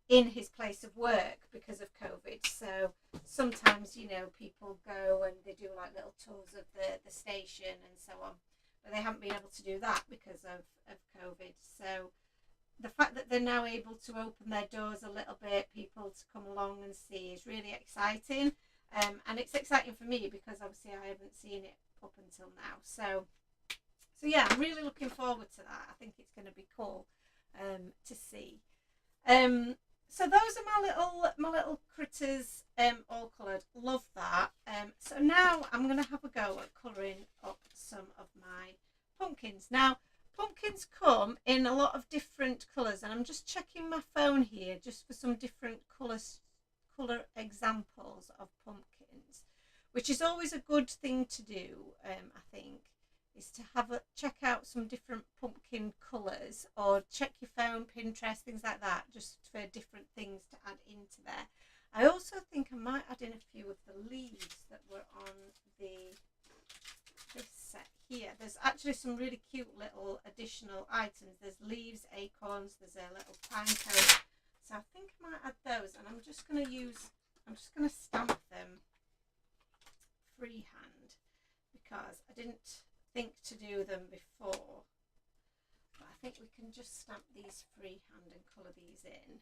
in his place of work because of COVID. So sometimes, you know, people go and they do like little tours of the station and so on, but they haven't been able to do that because of COVID. So the fact that they're now able to open their doors a little bit, people to come along and see, is really exciting. And it's exciting for me because obviously I haven't seen it up until now. So yeah, I'm really looking forward to that. I think it's going to be cool to see. So those are my little critters, all coloured. Love that. So now I'm going to have a go at colouring up some of my pumpkins. Now, pumpkins come in a lot of different colours, and I'm just checking my phone here just for some different colour examples of pumpkins, which is always a good thing to do, I think, is to check out some different pumpkin colours, or check your phone, Pinterest, things like that, just for different things to add into there. I also think I might add in a few of the leaves that were on this set here. There's actually some really cute little additional items. There's leaves, acorns, there's a little pine cone. So I think I might add those, and I'm just going to stamp them freehand because I didn't think to do them before, but I think we can just stamp these freehand and colour these in,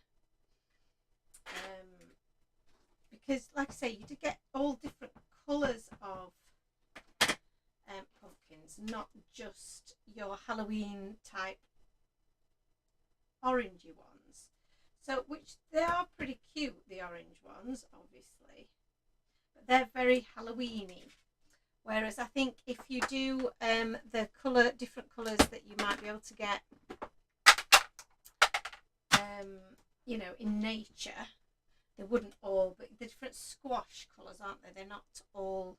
because like I say, you do get all different colours of pumpkins, not just your Halloween type orangey ones. So, which they are pretty cute, the orange ones, obviously, but they're very Halloweeny. Whereas I think if you do the different colours that you might be able to get, you know, in nature, they wouldn't all, but the different squash colours, aren't they? They're not all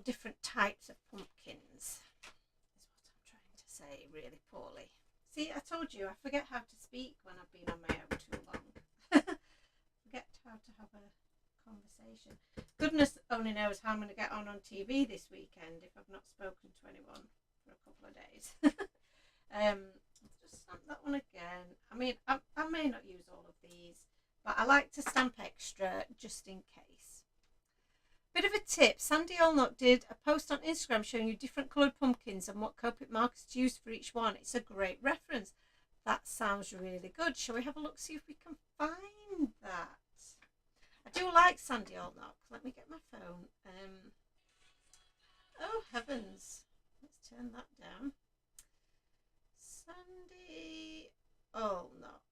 different types of pumpkins, is what I'm trying to say really poorly. See, I told you, I forget how to speak when I've been on my own too long. Forget how to have a conversation. Goodness only knows how I'm going to get on TV this weekend if I've not spoken to anyone for a couple of days. Just stamp that one again. I mean, I may not use all of these, but I like to stamp extra just in case. Bit of a tip, Sandy Allnock did a post on Instagram showing you different coloured pumpkins and what Copic markers to use for each one. It's a great reference. That sounds really good. Shall we have a look, see if we can find that? I do like Sandy Allnock. Let me get my phone. Oh heavens, let's turn that down. Sandy Allnock.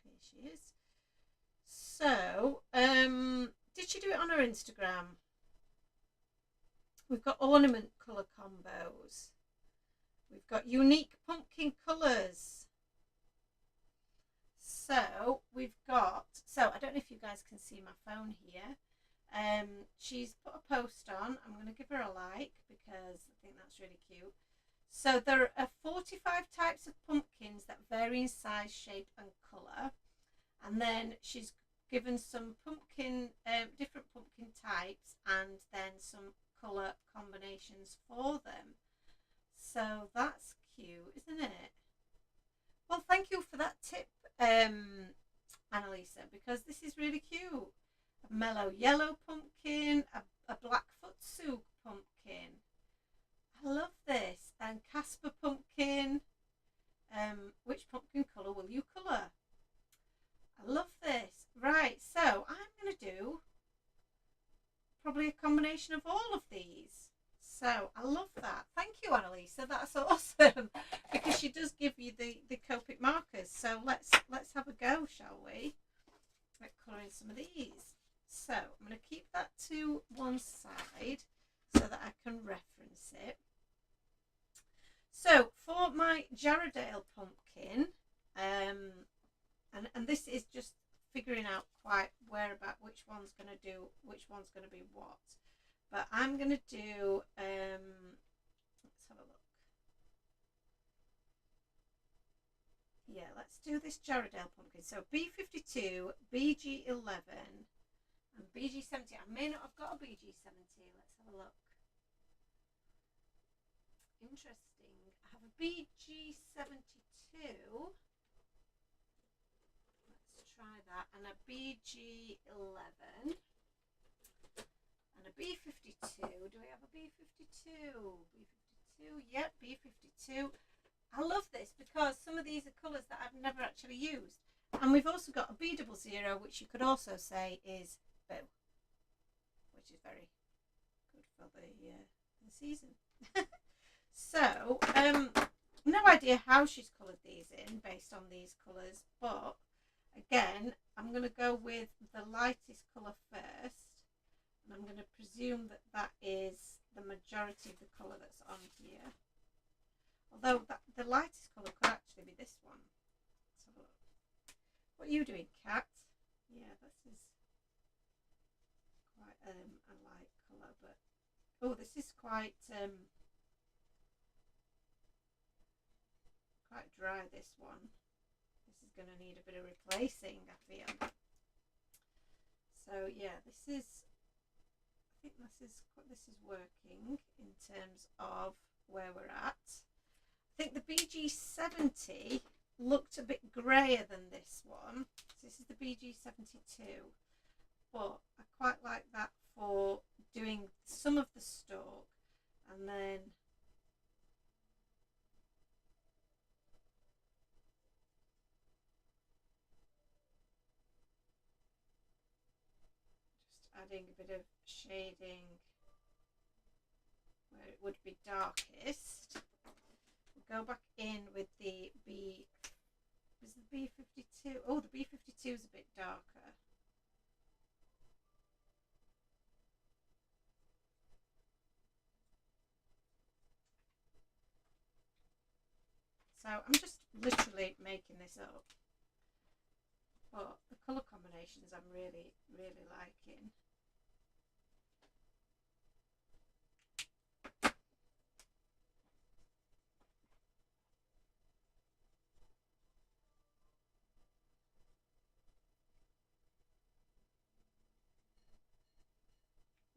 Here she is. So, did she do it on her Instagram? We've got ornament colour combos. We've got unique pumpkin colours. So we've got, I don't know if you guys can see my phone here. She's put a post on. I'm going to give her a like because I think that's really cute. So there are 45 types of pumpkins that vary in size, shape and colour. And then she's given some pumpkin, different pumpkin types, and then some colour combinations for them. So that's cute, isn't it? Well, thank you for that tip, Annalisa, because this is really cute. A mellow yellow pumpkin, a Blackfoot soup pumpkin. I love this. And Casper pumpkin. Which pumpkin colour will you colour? I love this. Right, so I'm going to do probably a combination of all of these. So I love that. Thank you, Annalisa. That's awesome because she does give you the Copic markers. So let's have a go, shall we? Let's colour in some of these. So I'm going to keep that to one side so that I can reference it. So for my Jarrahdale pumpkin, and this is just figuring out quite which one's going to be what. But I'm going to do, let's have a look. Yeah, let's do this Jarrahdale pumpkin. So B52, BG11, and BG70. I may not have got a BG70. Let's have a look. Interesting. I have a BG72. Let's try that. And a BG11. And a B52. Do we have a B52? B52. Yep, B52. I love this because some of these are colours that I've never actually used. And we've also got a B00, which you could also say is Boo, which is very good for the season. So, no idea how she's coloured these in based on these colours, but again, I'm going to go with the lightest colour first, and I'm going to presume that that is the majority of the colour that's on here. Although the lightest colour could actually be this one. Let's have a look. What are you doing, Cat? Yeah, this is quite a light colour, but oh, this is quite dry, this one. This is going to need a bit of replacing, I feel. So yeah, I think this is working in terms of where we're at. I think the BG70 looked a bit grayer than this one. So this is the BG72, but I quite like that for doing some of the stalk, and then adding a bit of shading where it would be darkest. We'll go back in with the B52. Oh, the B52 is a bit darker. So I'm just literally making this up. But the colour combinations I'm really, really liking.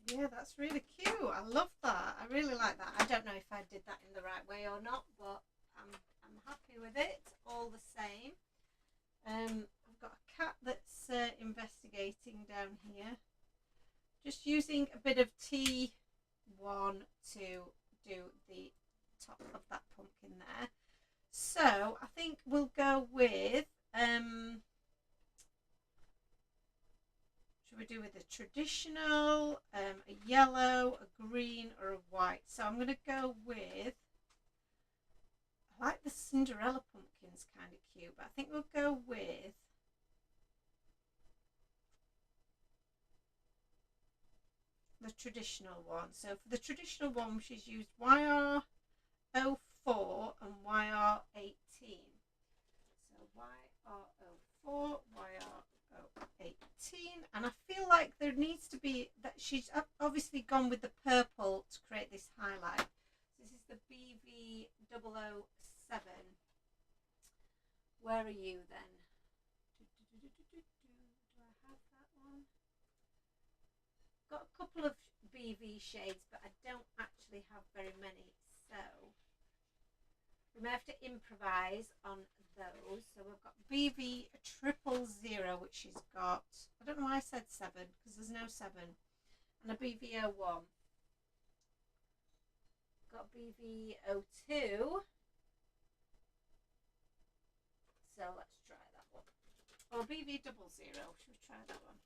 Yeah, that's really cute. I love that. I really like that. I don't know if I did that in the right way or not, but I'm happy with it all the same. I've got a cat that's investigating down here. Just using a bit of T1 to do the top of that pumpkin there. So I think we'll go with should we do with a traditional, a yellow, a green, or a white? So I'm going to go with, I like the Cinderella pumpkins, kind of cute, but I think we'll go with the traditional one. So for the traditional one, she's used YR04 and YR18. So YR04, YR18, and I feel like there needs to be that she's obviously gone with the purple to create this highlight. This is the BV007. Where are you then? Do I have that one? Got a couple of BV shades, but I don't actually have very many, so we may have to improvise on those. So we've got BV000, which she's got, I don't know why I said 7 because there's no 7, and a BV01. Got BV02. So let's try that one. Or BV00. Should we try that one?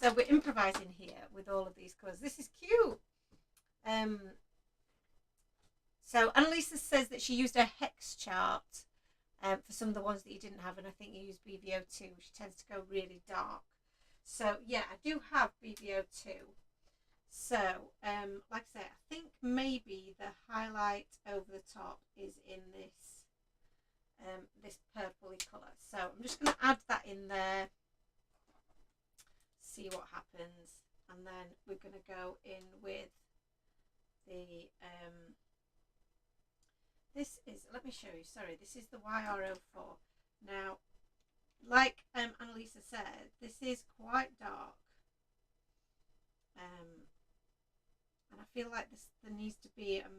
So we're improvising here with all of these colours. This is cute. So Annalisa says that she used a hex chart for some of the ones that you didn't have, and I think you used BV02. She tends to go really dark. So yeah, I do have BV02. So like I say, I think maybe the highlight over the top is in this this purpley colour. So I'm just going to add that in there, see what happens, and then we're going to go in with the this is, let me show you, sorry, this is the YR04. Now, like Annalisa said, this is quite dark, and I feel like there needs to be a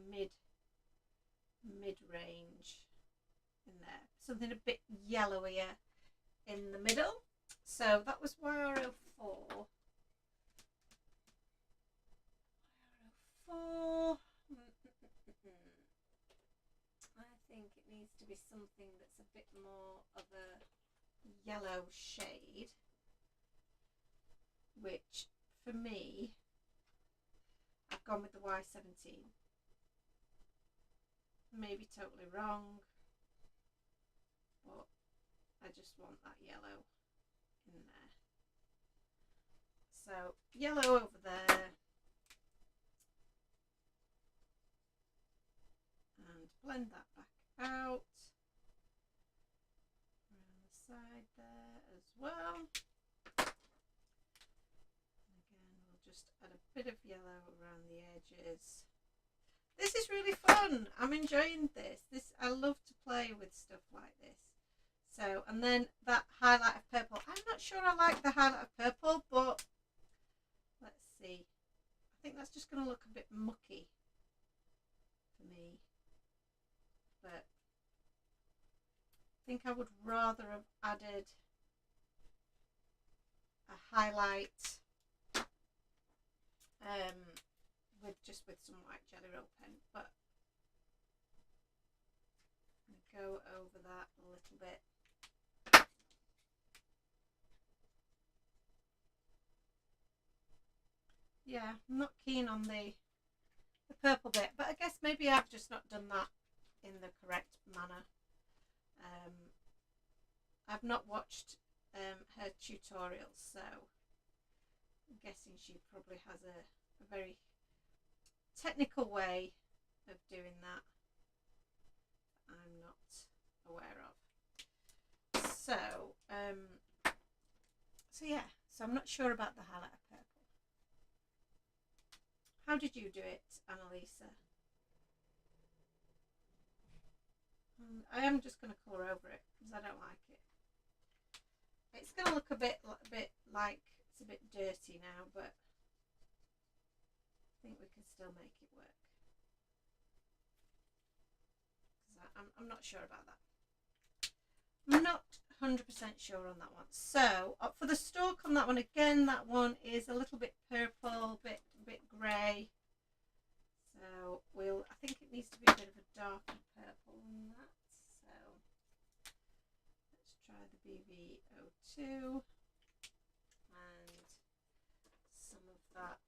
mid-range in there, something a bit yellowier in the middle. So that was YR04. YR04. I think it needs to be something that's a bit more of a yellow shade, which for me, I've gone with the Y17. Maybe totally wrong, but I just want that yellow in there. So yellow over there, and blend that back out around the side there as well. Again, we'll just add a bit of yellow around the edges. This is really fun. I'm enjoying this. I love to play with stuff like this. So, and then that highlight of purple. I'm not sure I like the highlight of purple, but let's see. I think that's just going to look a bit mucky for me. But I think I would rather have added a highlight with some white Jelly Roll pen, but I'm going to go over that a little bit. Yeah, I'm not keen on the purple bit, but I guess maybe I've just not done that in the correct manner. I've not watched her tutorials, so I'm guessing she probably has a very technical way of doing that I'm not aware of. So yeah, so I'm not sure about the highlight of purple. How did you do it, Annalisa? I am just going to colour over it because I don't like it. It's going to look a bit like it's a bit dirty now, but I think we can still make it work. I'm not sure about that. I'm not 100% sure on that one. So for the stalk on that one, again, that one is a little bit purple, bit grey. So I think it needs to be a bit of a darker purple than that. So let's try the BB02 and some of that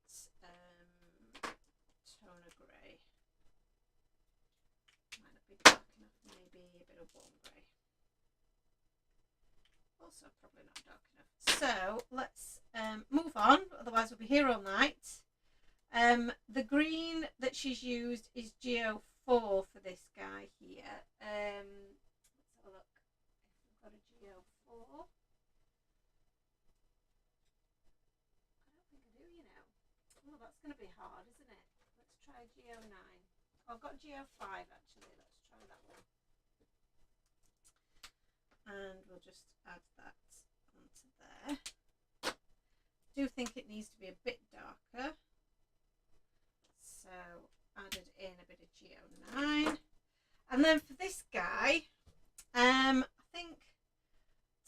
toner grey. Might not be dark enough, maybe a bit of warm grey. Also probably not dark enough. So let's move on, otherwise we'll be here all night. The green that she's used is GO4 for this guy here. Let's have a look if we've got a GO4. I don't think I do, you know. Oh, that's going to be hard, isn't it? Let's try GO9. Oh, I've got GO5 actually. Let's try that one. And we'll just add that onto there. I do think it needs to be a bit darker. So added in a bit of GO9. And then for this guy, I think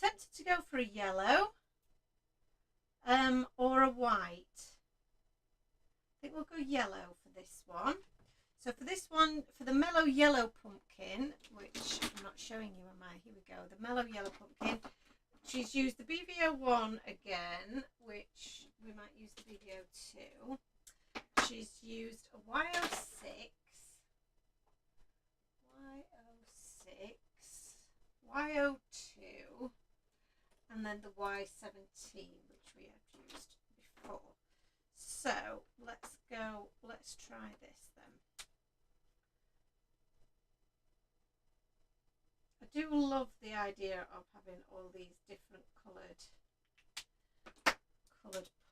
tempted to go for a yellow or a white. I think we'll go yellow for this one. So for this one, for the Mellow Yellow Pumpkin, which I'm not showing you, am I? Here we go. The Mellow Yellow Pumpkin. She's used the BV01 again, which we might use the BV02. She's used a Y06, Y02, and then the Y17, which we have used before. So let's try this then. I do love the idea of having all these different coloured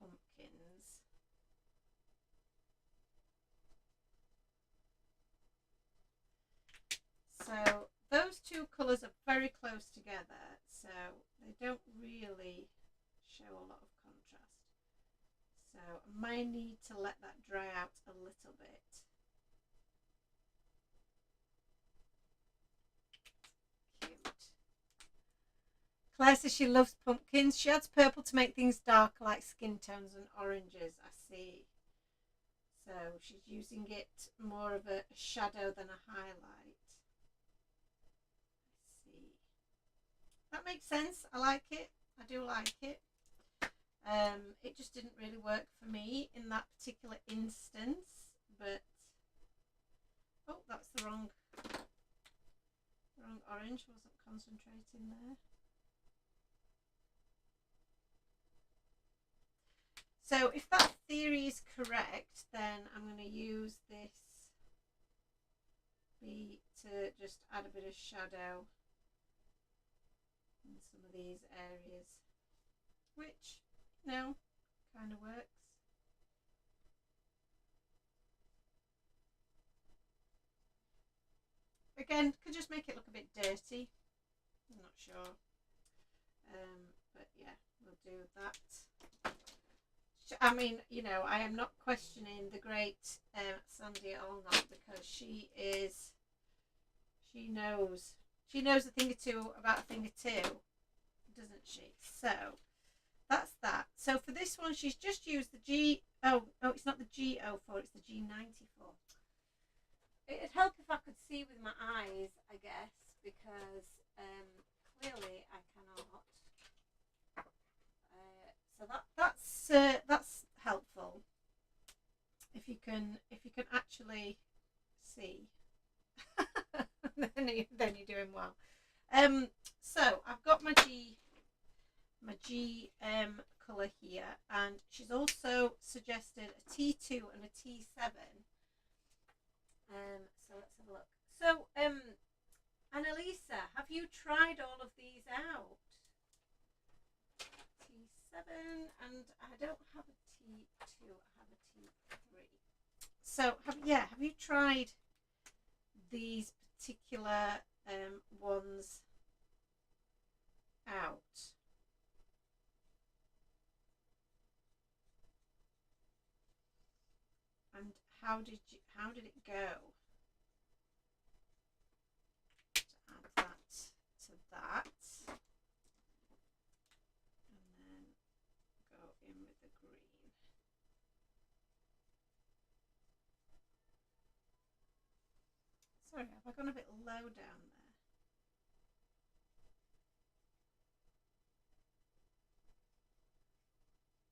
pumpkins. So those two colours are very close together, so they don't really show a lot of contrast. So I might need to let that dry out a little bit. Cute. Claire says she loves pumpkins. She adds purple to make things darker, like skin tones and oranges. I see. So she's using it more of a shadow than a highlight. I see. That makes sense. I like it. I do like it. It just didn't really work for me in that particular instance, but oh, that's the wrong orange. Wasn't concentrating there. So if that theory is correct, then I'm going to use this bee to just add a bit of shadow in some of these areas, which, you know, kind of works. Again, could just make it look a bit dirty. I'm not sure. But yeah, we'll do that. I mean, you know, I am not questioning the great Sandy Allnut, because she knows a thing or two about a thing or two, doesn't she? So that's that. So for this one, she's just used the it's not the G04, it's the G94. It'd help if I could see with my eyes, I guess, because clearly I cannot. So that's helpful. If you can actually see, then you're doing well. So I've got my G colour here, and she's also suggested a T2 and a T7. So let's have a look. So Annalisa, have you tried all of these out? T7, and I don't have a T2, I have a T3. So have you tried these particular ones out? And how did it go? To add that to that, and then go in with the green. Sorry, have I gone a bit low down there?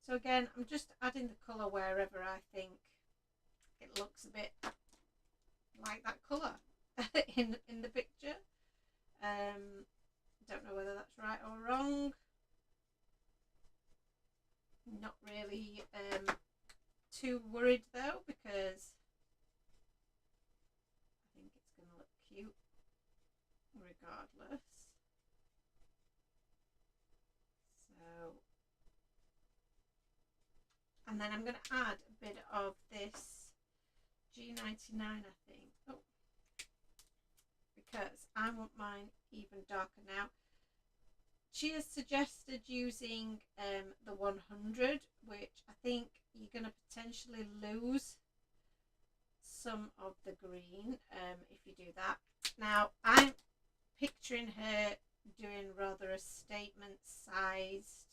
So again, I'm just adding the colour wherever I think it looks a bit like that colour in the picture. Don't know whether that's right or wrong. Not really too worried though, because I think it's going to look cute regardless. So, and then I'm going to add a bit of this G99, I think. Oh, because I want mine even darker now. She has suggested using the 100, which I think you're going to potentially lose some of the green if you do that. Now, I'm picturing her doing rather a statement sized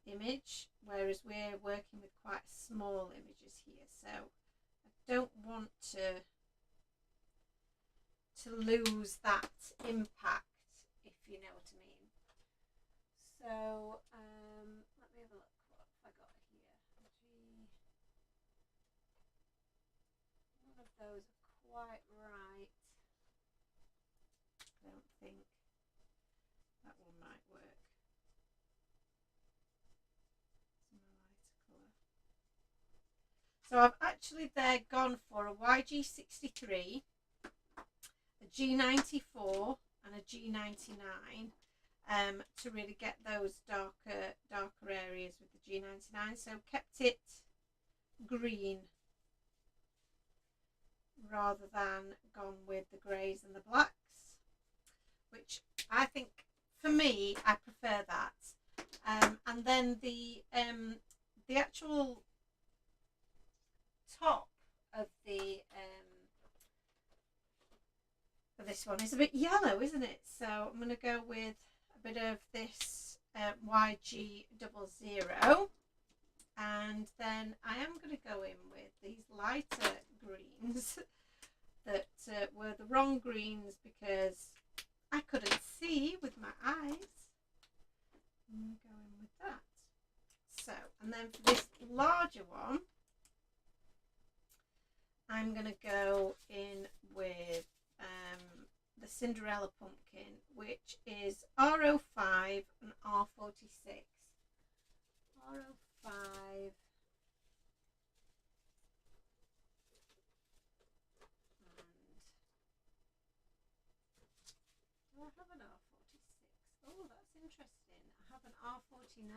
image, whereas we're working with quite small images here, so I don't want to lose that impact, if you know what I mean. So let me have a look. What have I got here? None of those are quite right. I don't think that one might work. Some lighter colour. So I've actually there gone for a YG63, a G94 and a G99 to really get those darker areas with the G99. So kept it green rather than gone with the greys and the blacks, which I think for me I prefer that. And then the actual top of the for this one is a bit yellow, isn't it? So I'm going to go with a bit of this YG00, and then I am going to go in with these lighter greens that were the wrong greens because I couldn't see with my eyes. I'm going to go in with that. So, and then for this larger one, I'm going to go in with the Cinderella pumpkin, which is R05 and R46. R05 and do I have an R46? Oh, that's interesting. I have an R49.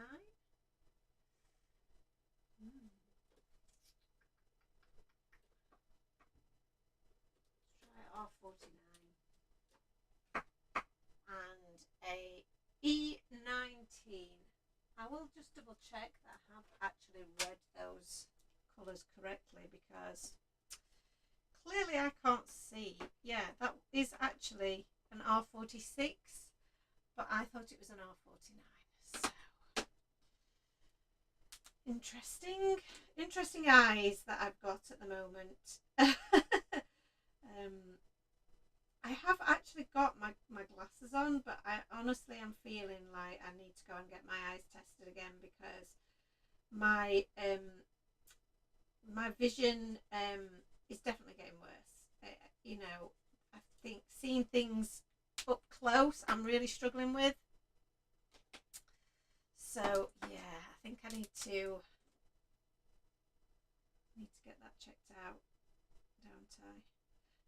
Let's try R49. And a E19. I will just double check that I have actually read those colours correctly, because clearly I can't see. Yeah, that is actually an R46, but I thought it was an R49. So interesting eyes that I've got at the moment. I have actually got my glasses on, but I honestly am feeling like I need to go and get my eyes tested again, because my my vision is definitely getting worse. You know, I think seeing things up close I'm really struggling with. So yeah, I think I need to get that checked out, don't I?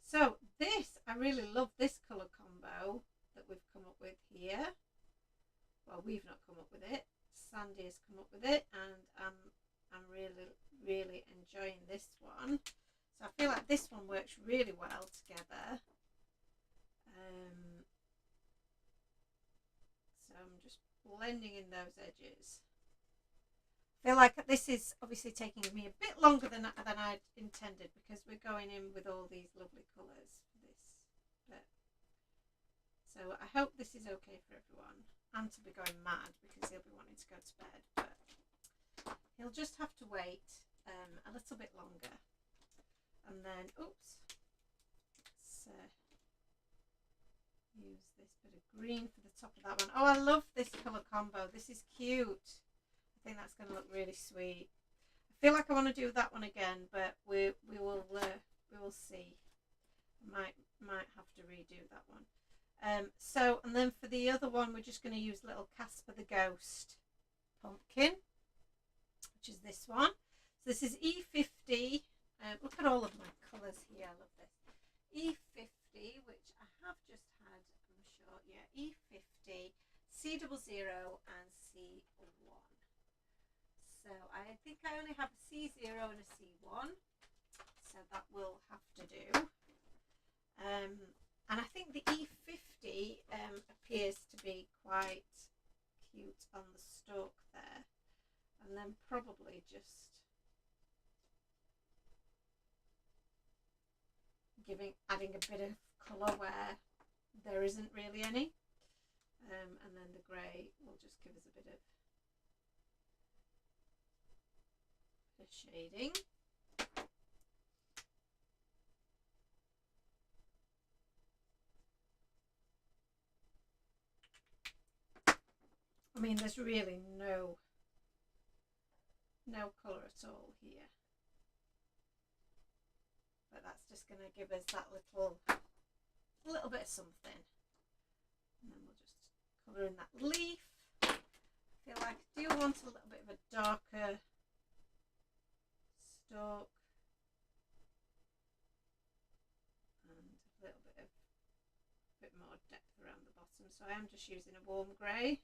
So this, I really love this colour combo that we've come up with here. Well, we've not come up with it. Sandy has come up with it, and I'm really enjoying this one. So I feel like this one works really well together. So I'm just blending in those edges. I feel like this is obviously taking me a bit longer than I'd intended, because we're going in with all these lovely colours for this. But so I hope this is okay for everyone. And to be going mad because he'll be wanting to go to bed, but he'll just have to wait a little bit longer. And then, oops, let's use this bit of green for the top of that one. Oh, I love this colour combo. This is cute. I think that's going to look really sweet. I feel like I want to do that one again, but we will see. I might have to redo that one. So, and then for the other one, we're just going to use little Casper the Ghost pumpkin, which is this one. So this is E50. Look at all of my colours here. I love this. E50, which I have just had, I'm sure. Yeah, E50, C00 and C1. So I think I only have a C0 and a C1. So that will have to do. And I think the E50 appears to be quite cute on the stalk there. And then probably just adding a bit of colour where there isn't really any. And then the grey will just give us a bit of shading. I mean, there's really no colour at all here, but that's just going to give us that little bit of something. And then we'll just colour in that leaf. I feel like I do want a little bit of a darker stalk and a little bit of more depth around the bottom, so I am just using a warm grey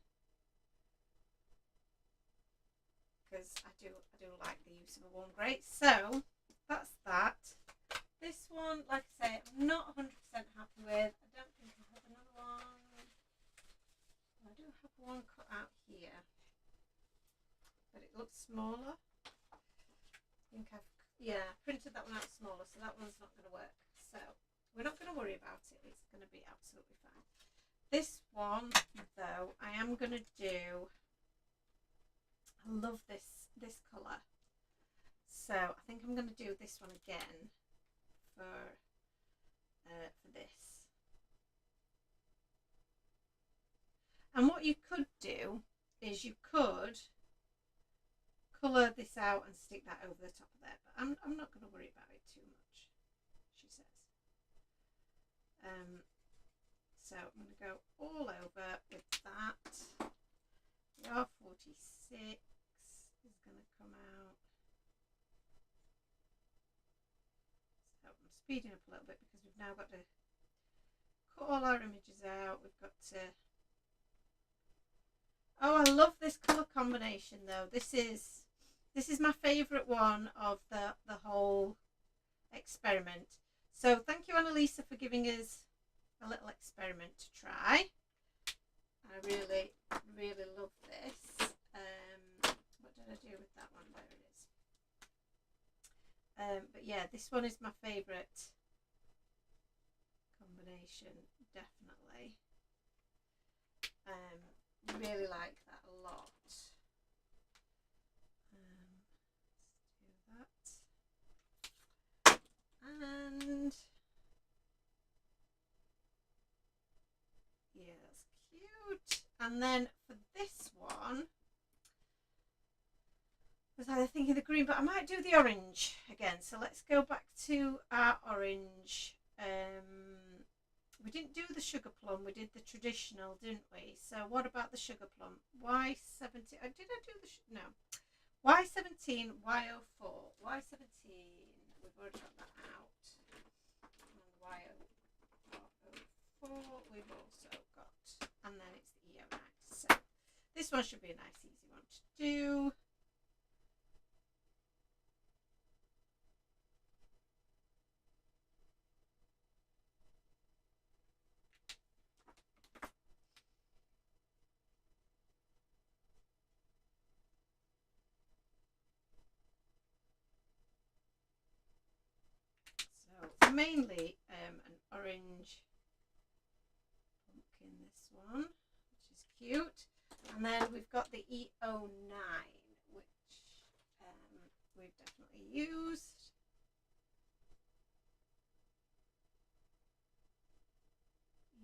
because I do like the use of a warm grey. So that's that. This one, like I say, I'm not 100% happy with. I don't think I have another one. I do have one cut out here, but it looks smaller. I think I've printed that one out smaller, so that one's not going to work. So we're not going to worry about it. It's going to be absolutely fine. This one, though, I am going to do. I love this colour, so I think I'm going to do this one again for this. And what you could do is you could colour this out and stick that over the top of there, but I'm not going to worry about it too much, she says. So I'm going to go all over with that. The R46 is going to come out. So I'm speeding up a little bit because we've now got to cut all our images out. We've got to. Oh, I love this colour combination though. This is my favourite one of the whole experiment. So thank you, Annalisa, for giving us a little experiment to try. I really, really love this. What did I do with that one? There it is. But yeah, this one is my favourite combination, definitely. Really like that a lot. Let's do that. And yeah, that's cute. And then for this one, I was either thinking the green, but I might do the orange again. So let's go back to our orange. We didn't do the sugar plum, we did the traditional, didn't we? So what about the sugar plum? Y17, did I do the, no. Y17, Y04, Y17, we've already got that out. And Y04, we've also got, and then it's the EO9. So this one should be a nice, easy one to do. Mainly an orange pumpkin, this one, which is cute. And then we've got the EO9, which we've definitely used.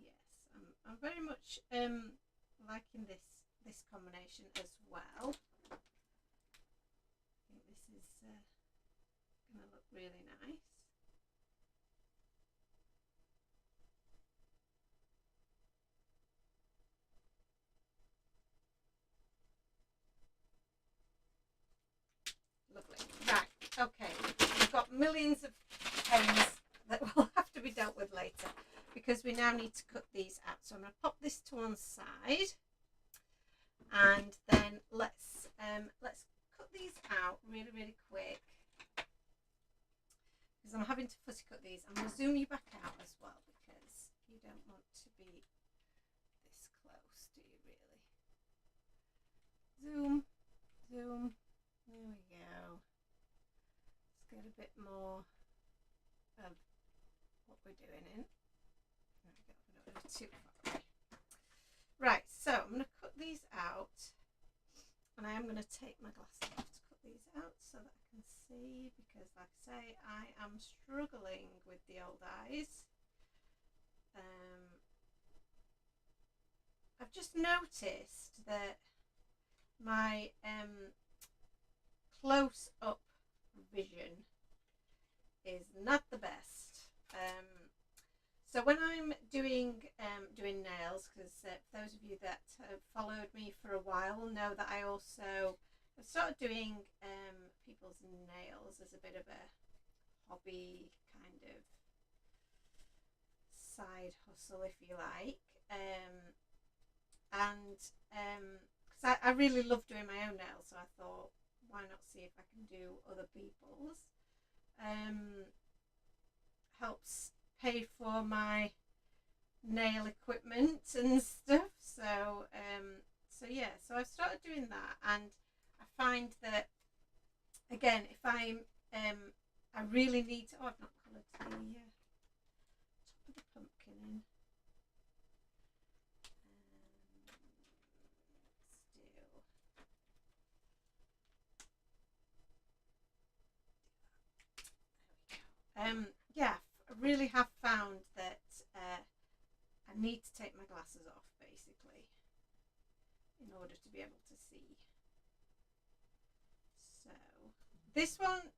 Yes, I'm very much liking this combination as well. I think this is going to look really nice. Lovely. Right, okay, we've got millions of pens that will have to be dealt with later because we now need to cut these out. So I'm going to pop this to one side, and then let's cut these out really, really quick because I'm having to fussy cut these. I'm going to zoom you back out as well because you don't want to be this close, do you really? Zoom, zoom. There we go. Let's get a bit more of what we're doing in. There we go. I don't want to be too far away. Right, so I'm going to cut these out, and I am going to take my glasses off to cut these out so that I can see, because like I say, I am struggling with the old eyes. I've just noticed that my close up vision is not the best. So when I'm doing nails, because those of you that have followed me for a while will know that I also started doing people's nails as a bit of a hobby kind of side hustle, if you like. Because I really love doing my own nails, so I thought, why not see if I can do other people's. Helps pay for my nail equipment and stuff. So yeah, so I've started doing that, and I find that, again, if I really need to, I've not coloured the top of the pumpkin in. Yeah, I really have found that I need to take my glasses off, basically, in order to be able to see. So this one,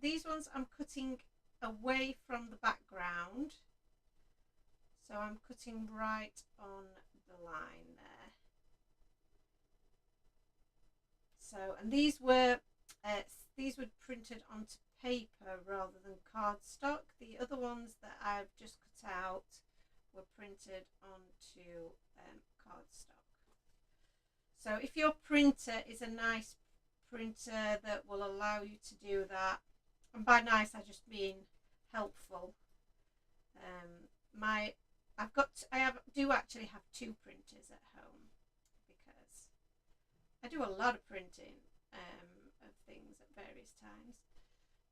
these ones I'm cutting away from the background, so I'm cutting right on the line there. So, and these were printed onto paper rather than cardstock. The other ones that I've just cut out were printed onto cardstock. So if your printer is a nice printer that will allow you to do that, and by nice I just mean helpful. I do actually have two printers at home, because I do a lot of printing of things at various times.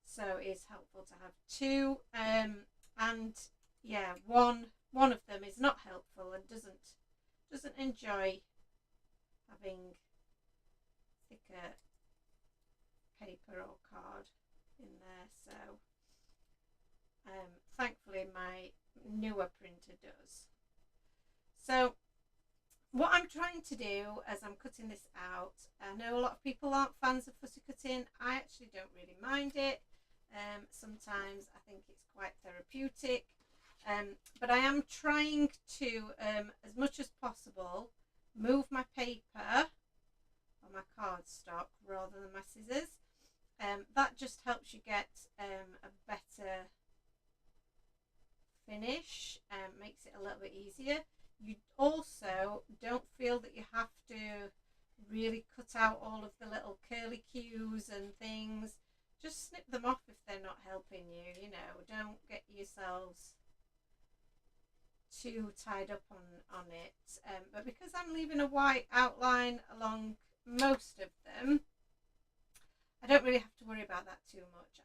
So it's helpful to have two, and yeah, one of them is not helpful and doesn't enjoy having thicker paper or card in there. So thankfully my newer printer does. So what I'm trying to do as I'm cutting this out, I know a lot of people aren't fans of fussy cutting. I actually don't really mind it. Sometimes I think it's quite therapeutic, but I am trying to, as much as possible, move my paper or my cardstock rather than my scissors. That just helps you get a better finish, makes it a little bit easier. You also don't feel that you have to really cut out all of the little curly cues and things. Just snip them off if they're not helping you, you know. Don't get yourselves too tied up on it. But because I'm leaving a white outline along most of them, I don't really have to worry about that too much.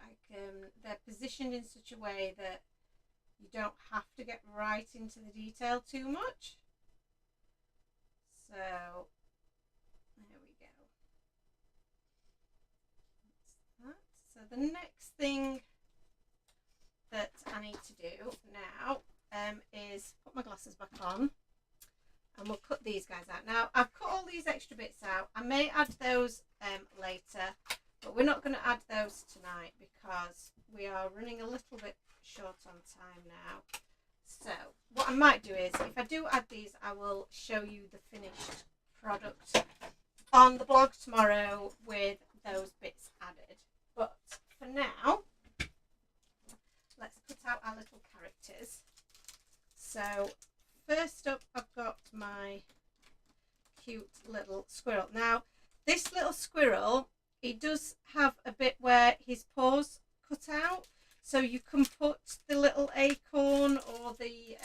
They're positioned in such a way that you don't have to get right into the detail too much. So there we go. That's that. So the next thing that I need to do now is put my glasses back on, and we'll cut these guys out. Now I've cut all these extra bits out. I may add those later, but we're not going to add those tonight because we are running a little bit short on time now. So what I might do is, if I do add these, I will show you the finished product on the blog tomorrow with those bits added. But for now, let's put out our little characters. So first up, I've got my cute little squirrel. Now this little squirrel, he does have a bit where his paws cut out, so you can put the little acorn or the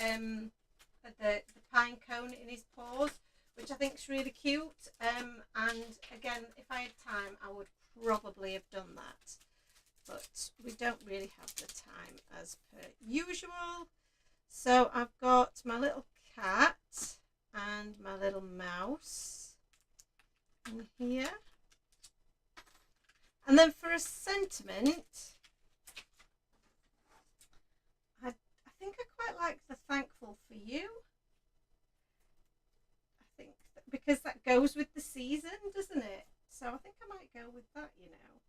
pine cone in his paws, which I think is really cute. And again, if I had time, I would probably have done that, but we don't really have the time as per usual. So I've got my little cat and my little mouse in here. And then for a sentiment, I think I quite like the thankful for you. I think because that goes with the season, doesn't it? So I think I might go with that, you know.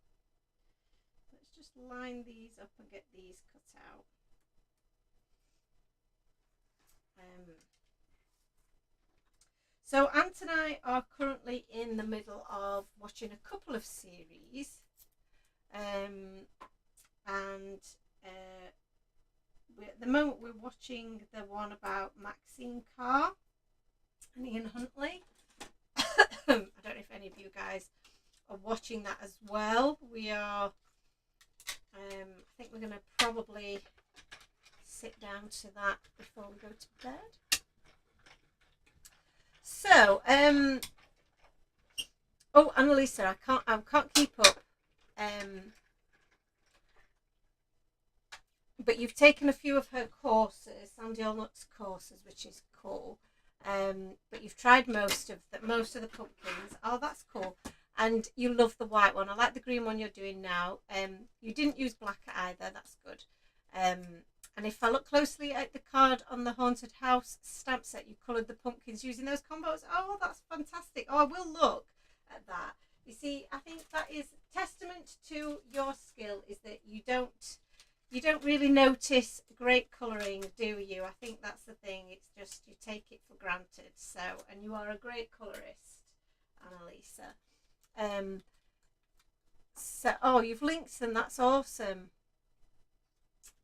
Let's just line these up and get these cut out. So Ant and I are currently in the middle of watching a couple of series, and at the moment we're watching the one about Maxine Carr and Ian Huntley. I don't know if any of you guys are watching that as well. We are, I think we're going to probably sit down to that before we go to bed. So, oh, Annalisa, I can't keep up. But you've taken a few of her courses, Sandy Allnutt's courses, which is cool. But you've tried most of the pumpkins. Oh, that's cool. And you love the white one. I like the green one you're doing now. You didn't use black either. That's good. And if I look closely at the card on the Haunted House stamp set, you coloured the pumpkins using those combos. Oh, that's fantastic. Oh, I will look at that. You see, I think that is testament to your skill, is that you don't really notice great colouring, do you? I think that's the thing. It's just you take it for granted. So, and you are a great colourist, Annalisa. So, oh, you've linked them. That's awesome.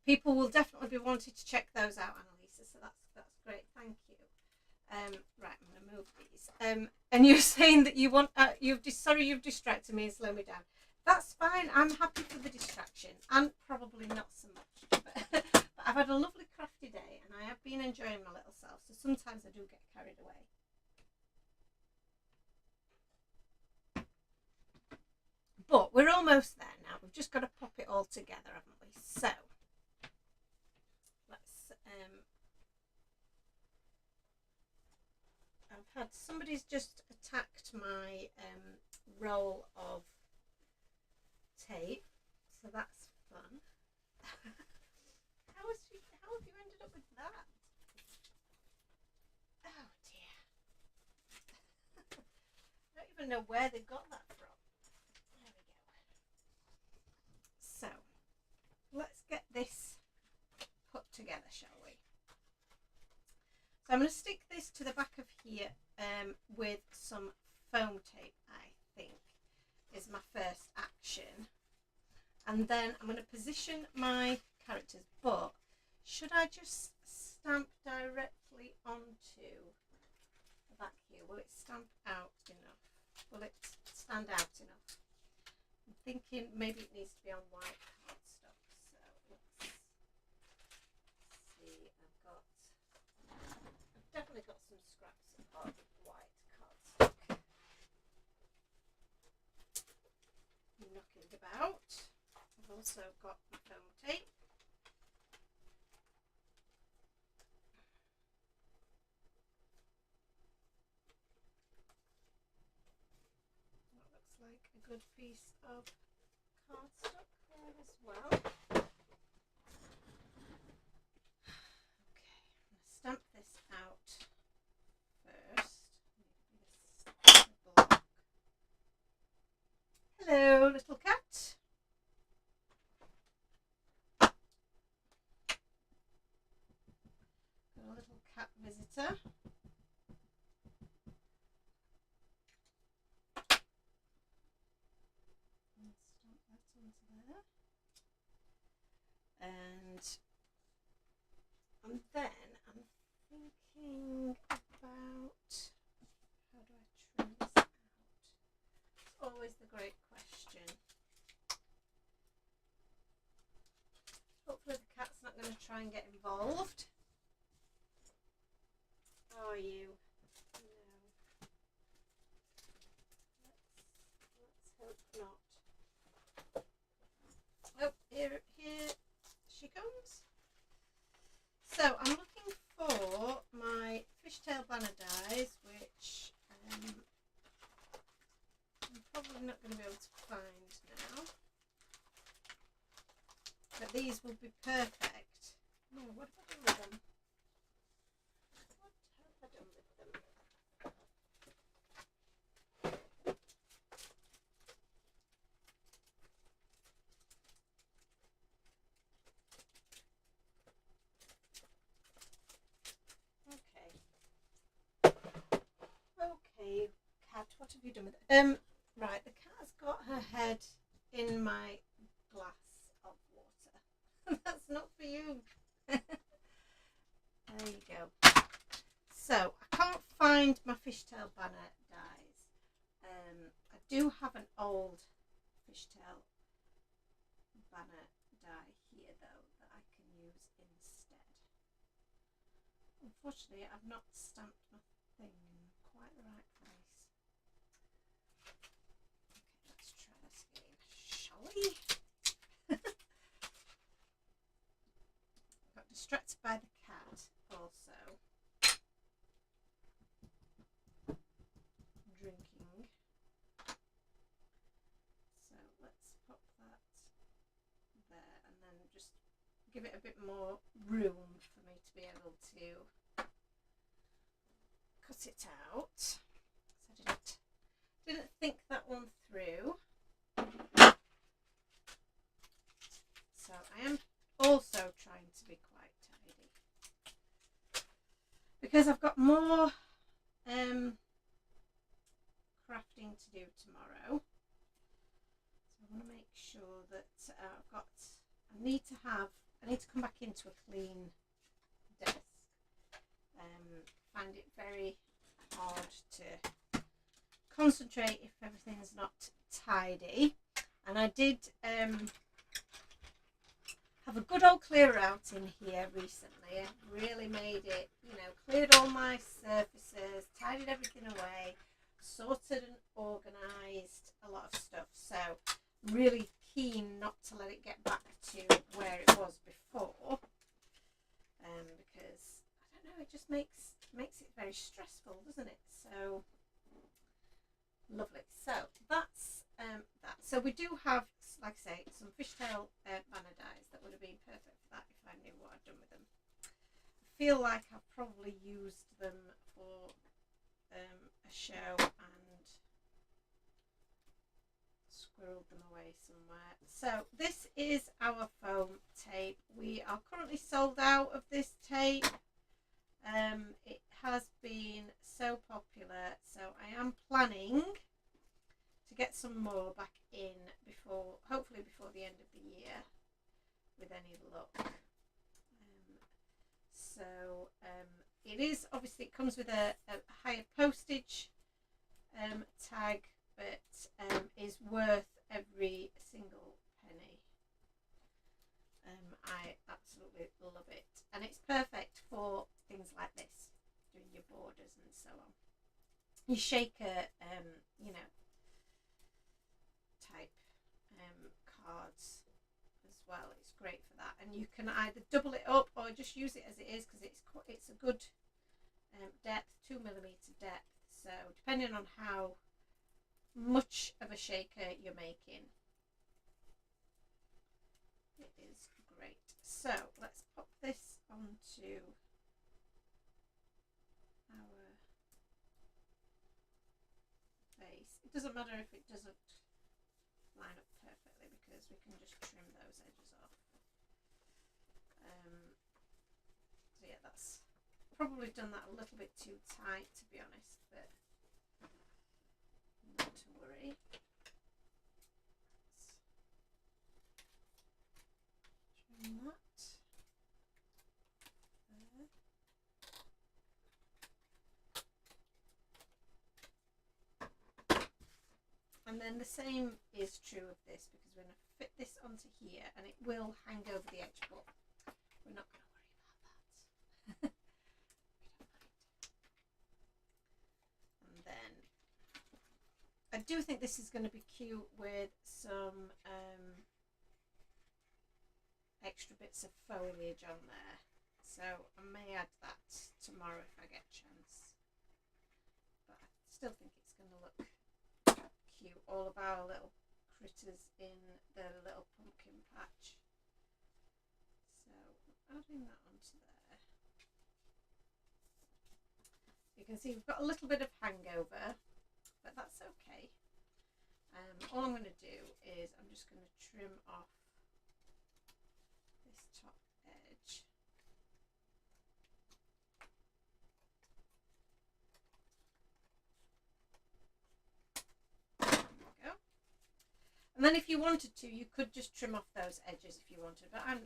People will definitely be wanting to check those out, Annalisa. So that's great. Thank you. Right, I'm going to move these. And you're saying that you want you've distracted me and slowed me down. That's fine. I'm happy for the distraction, and probably not so much. But I've had a lovely crafty day, and I have been enjoying my little self. So sometimes I do get carried away. But we're almost there now. We've just got to pop it all together, haven't we? So let's. I've had somebody's just attacked my roll of tape, so that's fun. How have you ended up with that? Oh dear. I don't even know where they got that from. There we go. So let's get this put together, shall we? So I'm going to stick this to the back of here with some foam tape, I think, is my first action. And then I'm going to position my characters, but should I just stamp directly onto the back here? Will it stamp out enough? Will it stand out enough? I'm thinking maybe it needs to be on white cardstock. So let's see. I've definitely got some scraps of white cardstock knocking about. I've also got my foam tape. That looks like a good piece of cardstock there as well. Okay, I'm going to stamp this out first. Hello, little cat. Got a little cat visitor. Stamp that onto there. And then I'm thinking about how do I trim this out? It's always the great question. Hopefully the cat's not going to try and get involved. Are you? No. Let's hope not. Oh, here she comes. So I'm looking for my Fishtail Banner dies, which I'm probably not going to be able to find now. But these will be perfect. Oh, what have I done with them? What have I done with them? Okay, cat, what have you done with it? Right, the cat has got her head in my glass of water. That's not for you. There you go. So I can't find my Fishtail Banner dies. I do have an old Fishtail Banner die here though that I can use instead. Unfortunately, I've not stamped my thing in quite the right place. Okay, let's try this again, shall we? Got distracted by the cat also. Drinking. So let's pop that there and then just give it a bit more room for me to be able to cut it out. So I didn't think that one through. So I am also trying to be quite tidy because I've got more crafting to do tomorrow. So I want to make sure that I need to come back into a clean desk. Find it very hard to concentrate if everything's not tidy. And I did have a good old clear out in here recently. I really made it, cleared all my surfaces, tidied everything away, sorted and organised a lot of stuff. So really keen not to let it get back to where it was before, because I don't know, it just makes it very stressful, doesn't it? So lovely. So that's that. So we do have, like I say, some Fishtail Banner dies that would have been perfect for that if I knew what I'd done with them. I feel like I've probably used them for a show and squirreled them away somewhere. So this is our foam tape. We are currently sold out of this tape. It has been so popular, so I am planning to get some more back in hopefully before the end of the year with any luck. It is obviously, it comes with a higher postage tag, but is worth every single penny. I absolutely love it, and it's perfect for things like this, doing your borders and so on. Your shaker, type cards as well. It's great for that, and you can either double it up or just use it as it is, because it's a good depth, 2mm depth. So depending on how much of a shaker you're making, it is great. So let's pop this onto our base. It doesn't matter if it doesn't line up perfectly, because we can just trim those edges off. So yeah, that's probably done that a little bit too tight, to be honest, but not to worry. Let's trim that. And then the same is true of this, because we're going to fit this onto here and it will hang over the edge, but we're not going to worry about that. And then I do think this is going to be cute with some extra bits of foliage on there. So I may add that tomorrow if I get a chance. But I still think it's going to look cute, all of our little critters in the little pumpkin patch. So adding that onto there. You can see we've got a little bit of hangover, but that's okay. All I'm going to do is I'm just going to trim off this top edge. And then if you wanted to, you could just trim off those edges if you wanted, but I'm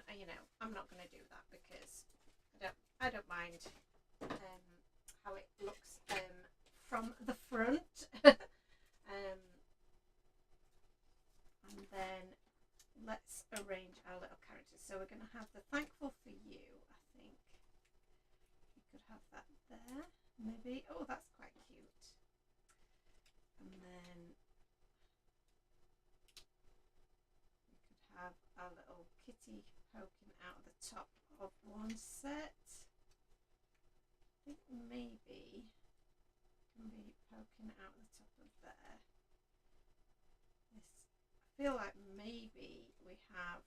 not going to do that, because I don't mind how it looks from the front. And then let's arrange our little characters. So we're going to have the thankful for you, I think. We could have that there, maybe. Oh, that's quite cute. And then we could have our little kitty poking out of the top of one set. I think maybe can be poking out the top of there. I feel like maybe we have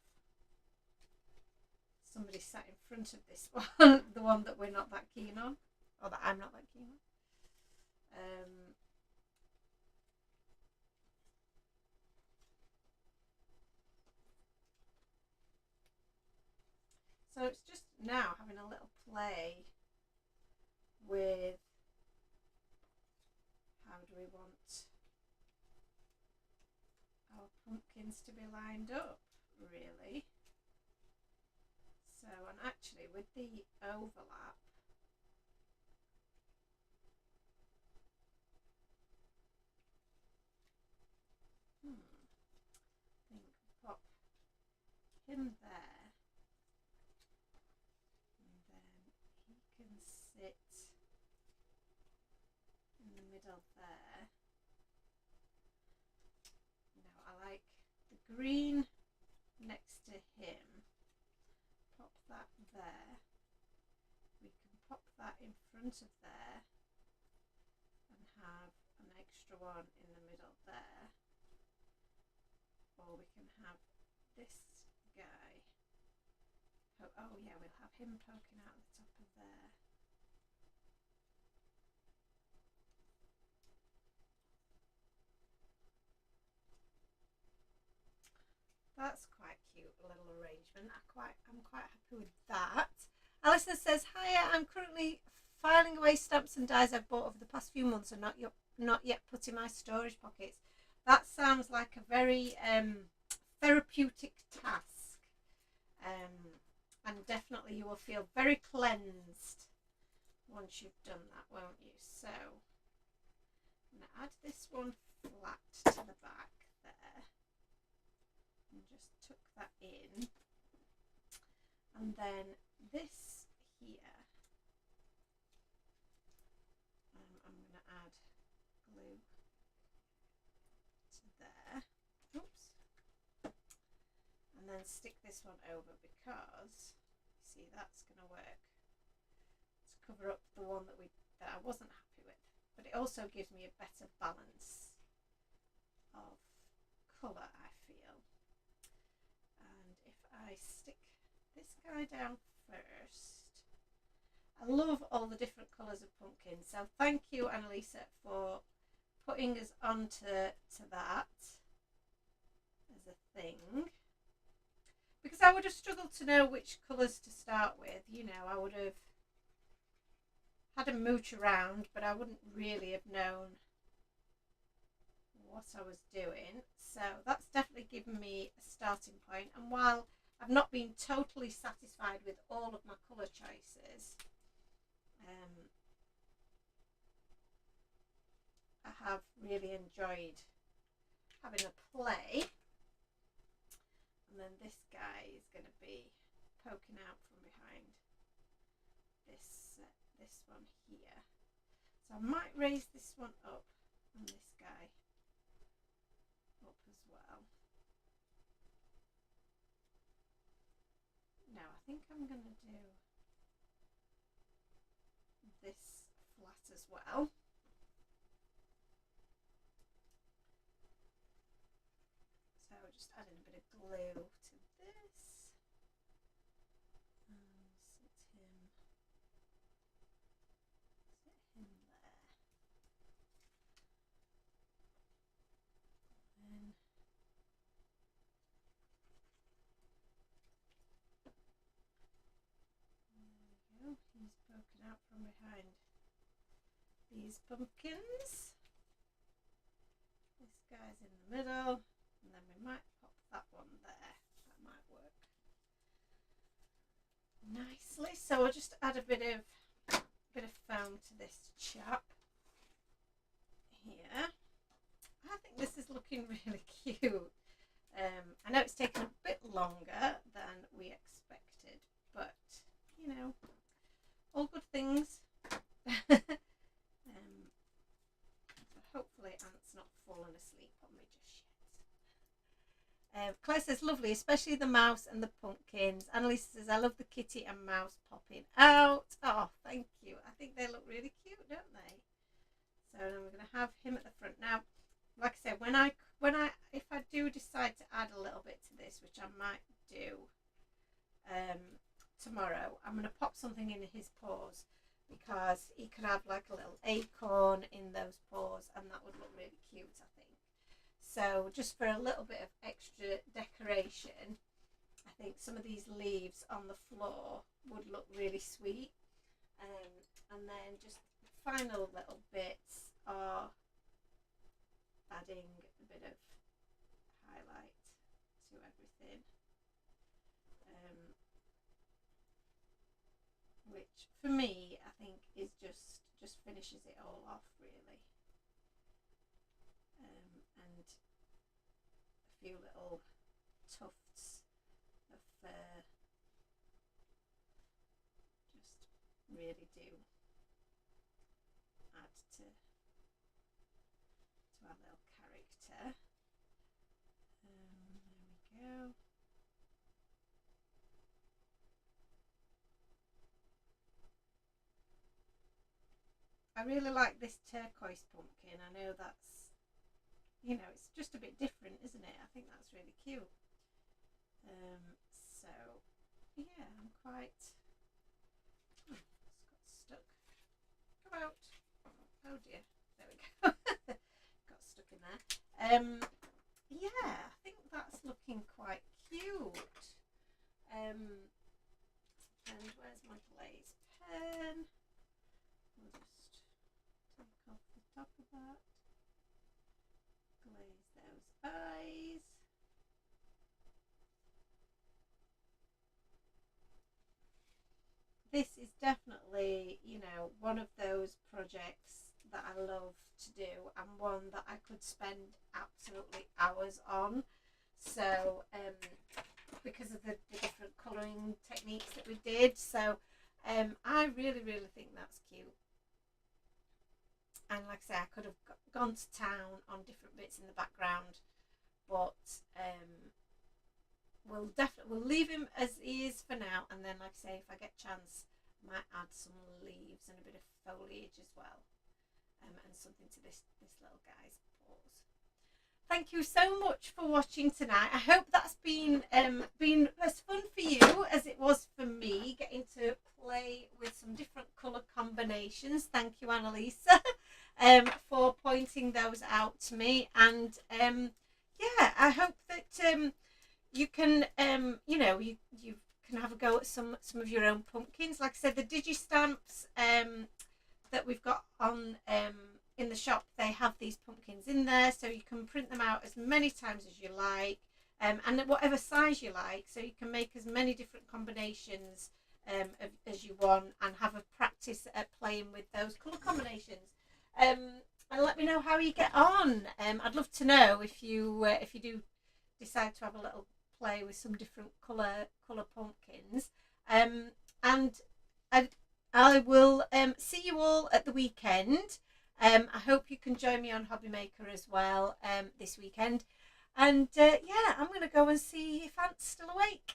somebody sat in front of this one, the one that we're not that keen on, or that I'm not that keen on. So it's just now having a little play with how do we want our pumpkins to be lined up, really. So, and actually with the overlap, I think pop him there, and then he can sit in the middle there. Now I like the green next to him. Pop that there. We can pop that in front of there and have an extra one in the middle there. Or we can have this guy. Oh yeah, we'll have him poking out the top of there. That's quite cute, a little arrangement. I'm quite happy with that. Alison says, hiya, I'm currently filing away stamps and dies I've bought over the past few months and not yet put in my storage pockets. That sounds like a very therapeutic task. And definitely you will feel very cleansed once you've done that, won't you? So I'm going to add this one flat to the back there. And just tuck that in, and then this here, I'm going to add glue to there, oops, and then stick this one over because, see, that's going to work to cover up the one that I wasn't happy with, but it also gives me a better balance of colour, I feel. I stick this guy down first. I love all the different colours of pumpkin, so thank you, Annalisa, for putting us onto that as a thing, because I would have struggled to know which colours to start with. You know, I would have had a mooch around, but I wouldn't really have known what I was doing. So that's definitely given me a starting point, and while I've not been totally satisfied with all of my colour choices, I have really enjoyed having a play. And then this guy is going to be poking out from behind this one here. So I might raise this one up and this guy up as well. No, I think I'm going to do this flat as well. So just adding a bit of glue to this and sit him there. And there we go, he's poking out from behind these pumpkins. This guy's in the middle, and then we might pop that one there. That might work nice nicely. So I'll just add a bit of foam to this chap here. I think this is looking really cute. I know it's taken a bit longer than we expected, but you know, all good things. So hopefully Ant's not fallen asleep on me just yet. Claire says lovely, especially the mouse and the pumpkins. Annalisa says I love the kitty and mouse popping out. Oh, thank you. I think they look really cute, don't they? So then we're going to have him at the front. Now, like I said, if I do decide to add a little bit to this, which I might do tomorrow, I'm going to pop something in his paws, because he could have like a little acorn in those paws, and that would look really cute, I think. So just for a little bit of extra decoration, I think some of these leaves on the floor would look really sweet. And then just final little bits are adding a bit of highlight to everything, which for me I think is just finishes it all off really, and a few little tufts of fur just really do add to our little character. There we go. I really like this turquoise pumpkin. I know that's, you know, it's just a bit different, isn't it? I think that's really cute. So yeah, I'm quite, oh, it's got stuck. Come out. Oh dear, there we go. Got stuck in there. Yeah, I think that's looking quite cute. And where's my glaze pen? We'll just take off the top of that, glaze those eyes. This is definitely, you know, one of those projects that I love to do, and one that I could spend absolutely hours on. So because of the different colouring techniques that we did, so I really think that's cute. And like I say, I could have gone to town on different bits in the background, but we'll leave him as he is for now, and then like I say, if I get a chance, I might add some leaves and a bit of foliage as well, and something to this little guy's paws. Thank you so much for watching tonight. I hope that's been as fun for you as it was for me, getting to play with some different colour combinations. Thank you, Annalisa, for pointing those out to me. And yeah, I hope that you can you know, you can have a go at some of your own pumpkins. Like I said, the digi-stamps that we've got on in the shop, they have these pumpkins in there, so you can print them out as many times as you like, and whatever size you like, so you can make as many different combinations as you want, and have a practice at playing with those colour combinations. And let me know how you get on. I'd love to know if you do decide to have a little play with some different colour pumpkins. And I will see you all at the weekend. I hope you can join me on Hobby Maker as well this weekend. And yeah, I'm going to go and see if Ant's still awake.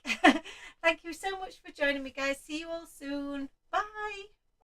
Thank you so much for joining me, guys. See you all soon. Bye.